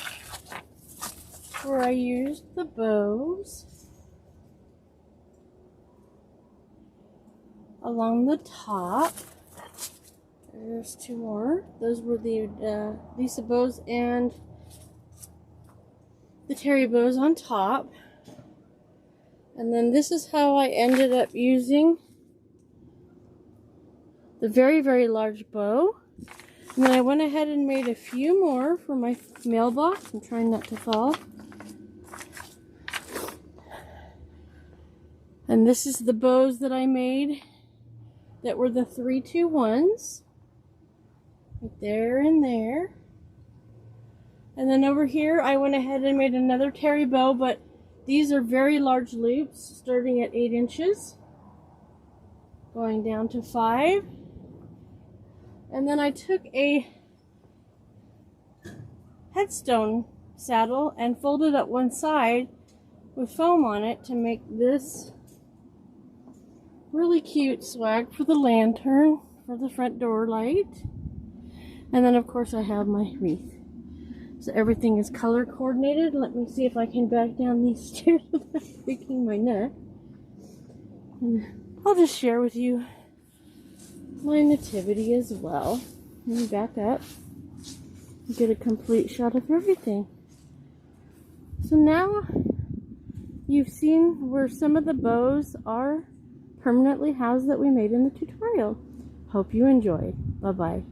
where I used the bows along the top. There's two more. Those were the Lisa bows and the Terri bows on top. And then this is how I ended up using the very, very large bow. And then I went ahead and made a few more for my mailbox. I'm trying not to fall. And this is the bows that I made that were the 3-2-1s. Right there and there. And then over here I went ahead and made another Terri bow, but these are very large loops starting at 8 inches. Going down to 5. And then I took a headstone saddle and folded up one side with foam on it to make this really cute swag for the lantern for the front door light. And then of course I have my wreath. So everything is color coordinated. Let me see if I can back down these stairs without breaking my neck. And I'll just share with you my nativity as well. Let me back up and get a complete shot of everything. So now you've seen where some of the bows are permanently housed that we made in the tutorial. Hope you enjoyed. Bye-bye.